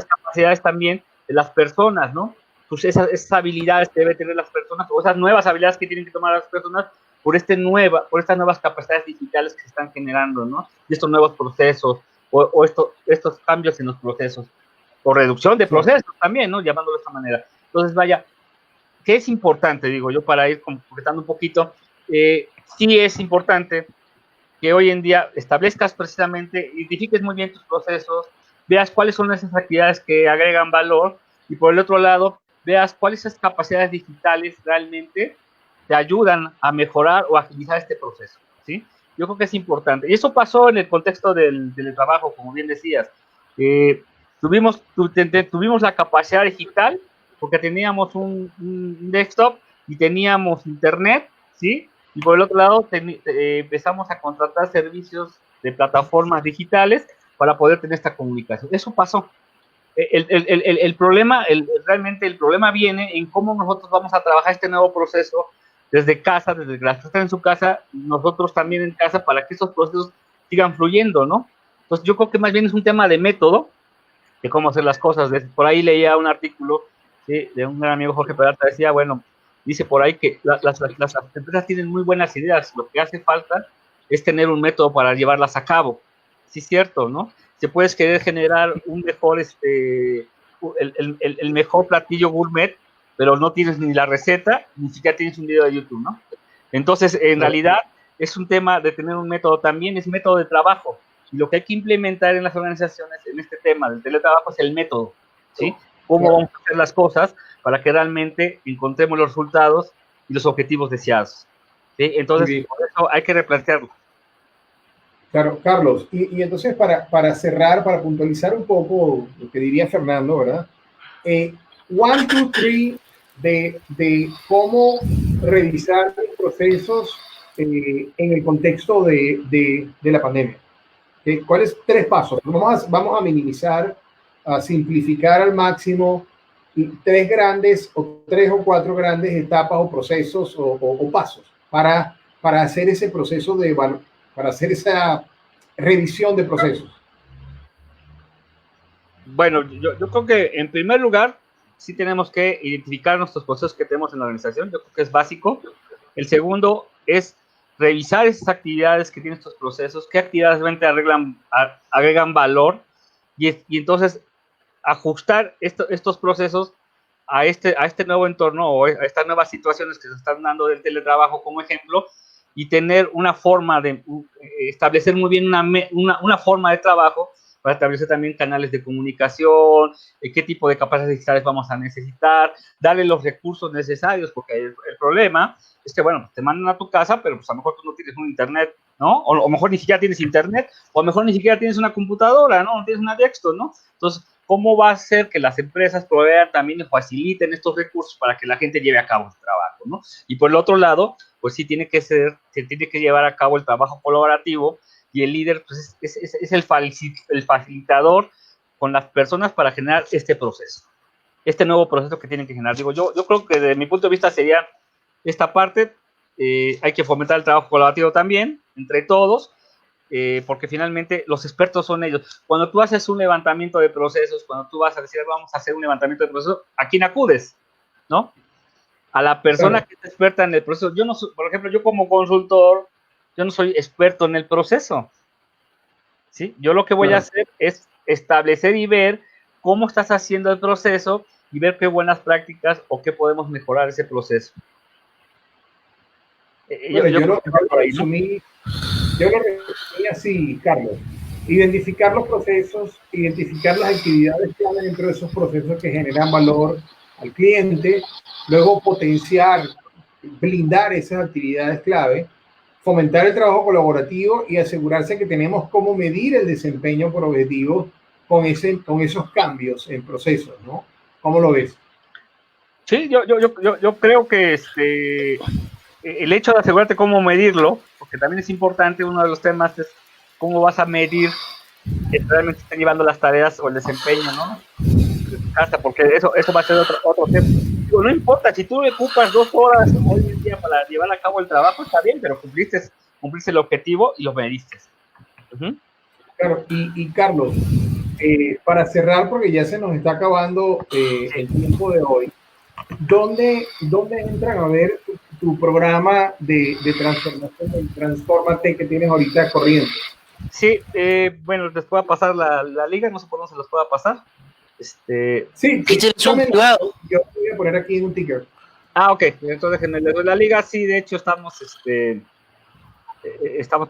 capacidades también de las personas, ¿no? Pues esas habilidades que deben tener las personas, o esas nuevas habilidades que tienen que tomar las personas por estas nuevas capacidades digitales que se están generando, ¿no? Y estos nuevos procesos, o estos cambios en los procesos, o reducción de procesos también, ¿no? Llamándolo de esta manera. Entonces, vaya, ¿qué es importante, digo yo, para ir completando un poquito? Sí es importante que hoy en día establezcas precisamente, identifiques muy bien tus procesos, veas cuáles son esas actividades que agregan valor y por el otro lado, veas cuáles esas capacidades digitales realmente te ayudan a mejorar o agilizar este proceso, ¿sí? Yo creo que es importante. Y eso pasó en el contexto del trabajo, como bien decías. Tuvimos la capacidad digital porque teníamos un desktop y teníamos internet, ¿sí? Y por el otro lado, empezamos a contratar servicios de plataformas digitales para poder tener esta comunicación. Eso pasó. el problema, realmente el problema viene en cómo nosotros vamos a trabajar este nuevo proceso desde casa, desde que la gente está en su casa, nosotros también en casa, para que estos procesos sigan fluyendo, ¿no? Entonces yo creo que más bien es un tema de método, de cómo hacer las cosas. Por ahí leía un artículo, ¿sí?, de un gran amigo, Jorge Peralta, decía, bueno, dice por ahí que las empresas tienen muy buenas ideas, lo que hace falta es tener un método para llevarlas a cabo. Sí, es cierto, ¿no? Se puedes querer generar un mejor, el mejor platillo gourmet, pero no tienes ni la receta, ni siquiera tienes un video de YouTube, ¿no? Entonces, en realidad, es un tema de tener un método, también es método de trabajo. Y lo que hay que implementar en las organizaciones en este tema del teletrabajo es el método, ¿sí? Cómo vamos a hacer las cosas para que realmente encontremos los resultados y los objetivos deseados, ¿sí? Entonces, por eso hay que replantearlo. Claro, Carlos, y entonces para cerrar, para puntualizar un poco lo que diría Fernando, ¿verdad? 1, 2, 3 de cómo revisar los procesos en el contexto de la pandemia. ¿Cuáles 3 pasos? Vamos a minimizar, a simplificar al máximo 3 grandes o 3 o 4 grandes etapas o procesos o pasos para hacer ese proceso para hacer esa revisión de procesos. Bueno, yo creo que en primer lugar sí tenemos que identificar nuestros procesos que tenemos en la organización. Yo creo que es básico. El segundo es revisar esas actividades que tienen estos procesos, qué actividades realmente agregan valor y entonces ajustar estos procesos a este nuevo entorno o a estas nuevas situaciones que se están dando del teletrabajo como ejemplo, y tener una forma de establecer muy bien una forma de trabajo para establecer también canales de comunicación, qué tipo de capacidades digitales vamos a necesitar, darle los recursos necesarios, porque el problema es que, bueno, te mandan a tu casa, pero pues a lo mejor tú no tienes un internet, ¿no? O a lo mejor ni siquiera tienes internet, o a lo mejor ni siquiera tienes una computadora, ¿no? No tienes una desktop, ¿no? Entonces, ¿cómo va a ser que las empresas provean también y faciliten estos recursos para que la gente lleve a cabo el trabajo, ¿no? Y por el otro lado, pues sí se tiene que llevar a cabo el trabajo colaborativo, y el líder pues, es el facilitador con las personas para generar este proceso, este nuevo proceso que tienen que generar. Digo, yo creo que desde mi punto de vista sería esta parte. Hay que fomentar el trabajo colaborativo también, entre todos, porque finalmente los expertos son ellos. Cuando tú haces un levantamiento de procesos, cuando tú vas a decir, vamos a hacer un levantamiento de procesos, ¿a quién acudes? ¿No? A la persona que es experta en el proceso. Yo no soy, por ejemplo, yo como consultor, yo no soy experto en el proceso, ¿sí? Yo lo que voy a hacer es establecer y ver cómo estás haciendo el proceso y ver qué buenas prácticas o qué podemos mejorar ese proceso. Bueno, yo lo resumí así, Carlos. Identificar los procesos, identificar las actividades clave dentro de esos procesos que generan valor al cliente, luego potenciar, blindar esas actividades clave, fomentar el trabajo colaborativo y asegurarse que tenemos cómo medir el desempeño por objetivos con esos cambios en procesos, ¿no? ¿Cómo lo ves? Sí, yo creo que el hecho de asegurarte cómo medirlo, porque también es importante, uno de los temas es cómo vas a medir que realmente están llevando las tareas o el desempeño, ¿no? Hasta porque eso va a ser otro tema. Digo, no importa, si tú le ocupas 2 horas hoy en día para llevar a cabo el trabajo, está bien, pero cumpliste el objetivo y lo mediste. Claro, y Carlos, para cerrar, porque ya se nos está acabando el tiempo de hoy, ¿dónde entran a ver tu programa de transformación, el Transfórmate que tienes ahorita corriendo? Sí, bueno, les puedo pasar la liga, no sé por dónde se los pueda pasar. Sí, yo voy a poner aquí en un ticker. Ok, entonces déjenme les doy la liga. Sí, de hecho estamos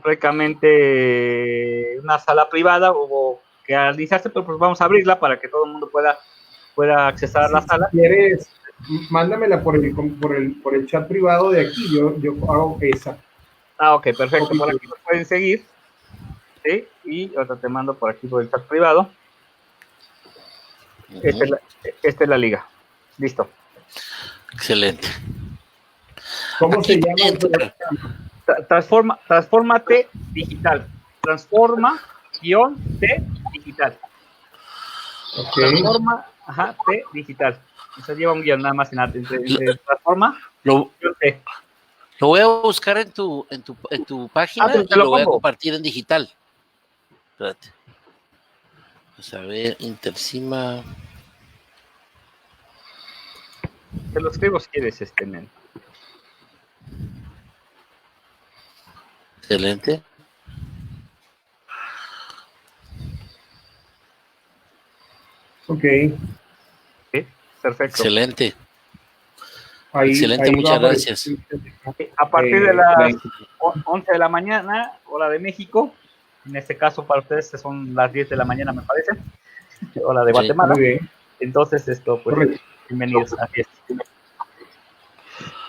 prácticamente en una sala privada, hubo que analizarse, pero pues vamos a abrirla para que todo el mundo pueda accesar a la sala. Si quieres, mándamela por el chat privado de aquí, yo hago esa. Ok, perfecto, por aquí lo pueden seguir, ¿sí? Y ahora te mando por aquí por el chat privado. Esta es la liga. Listo. Excelente. ¿Cómo se llama? Transfórmate digital. Transforma-T digital. Transforma, T digital. Eso lleva un guión nada más entre transforma. Lo T. voy a buscar en tu página y lo voy a compartir en digital. Espérate. Vamos a ver, Intercima. Te lo escribo si quieres, men. Excelente. Ok. Sí, perfecto. Excelente. Ahí muchas gracias. A partir de las 11 de la mañana, hora de México, en este caso para ustedes son las 10 de la mañana, me parece, hora de Guatemala. Muy bien. Entonces, pues, bienvenidos a fiesta.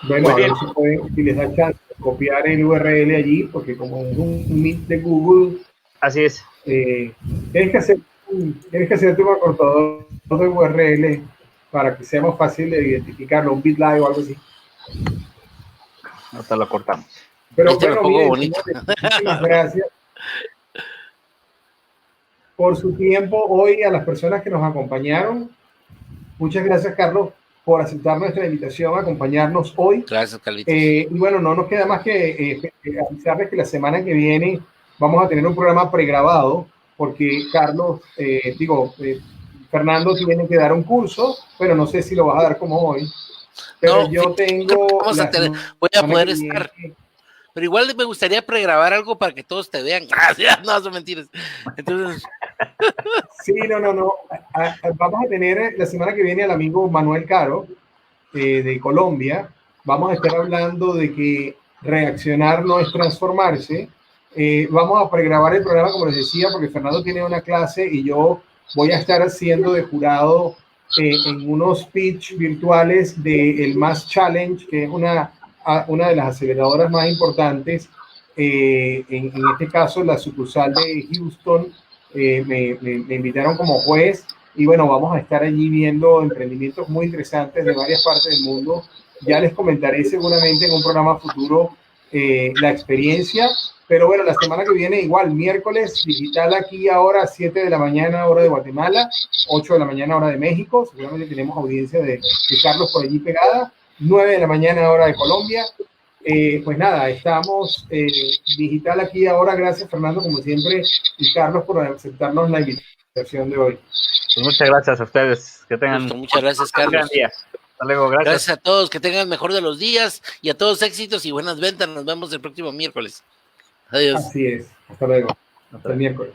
Bueno, a ver si les da chance de copiar el URL allí, porque como es un Meet de Google, así es. Tienes que hacer tu acortador de URL para que sea más fácil de identificarlo, un BitLive o algo así. No te lo cortamos. Pero bueno, bien, muchísimas gracias por su tiempo hoy a las personas que nos acompañaron. Muchas gracias, Carlos, por aceptar nuestra invitación a acompañarnos hoy. Gracias, Carlitos. Y bueno, no nos queda más que avisarles que la semana que viene vamos a tener un programa pregrabado, porque Carlos, Fernando tiene que dar un curso, pero no sé si lo vas a dar como hoy. Pero no, yo tengo... voy a poder estar. Pero igual me gustaría pregrabar algo para que todos te vean. No, son mentiras. Entonces... Sí, no. Vamos a tener la semana que viene al amigo Manuel Caro, de Colombia. Vamos a estar hablando de que reaccionar no es transformarse. Vamos a pregrabar el programa, como les decía, porque Fernando tiene una clase y yo voy a estar haciendo de jurado en unos pitch virtuales del MAS Challenge, que es una de las aceleradoras más importantes. En este caso, la sucursal de Houston me invitaron como juez y bueno, vamos a estar allí viendo emprendimientos muy interesantes de varias partes del mundo. Ya les comentaré seguramente en un programa futuro la experiencia, pero bueno, la semana que viene igual, miércoles, digital aquí ahora, 7 de la mañana, hora de Guatemala, 8 de la mañana, hora de México, seguramente tenemos audiencia de Carlos por allí pegada, 9 de la mañana, hora de Colombia. Pues nada, estamos digital aquí ahora, gracias Fernando, como siempre, y Carlos por aceptarnos la invitación de hoy. Pues muchas gracias a ustedes, que tengan muchas gracias, Carlos. Un gran día. Hasta luego, gracias a todos, que tengan el mejor de los días y a todos éxitos y buenas ventas. Nos vemos el próximo miércoles. Adiós. Así es, hasta luego, hasta el miércoles.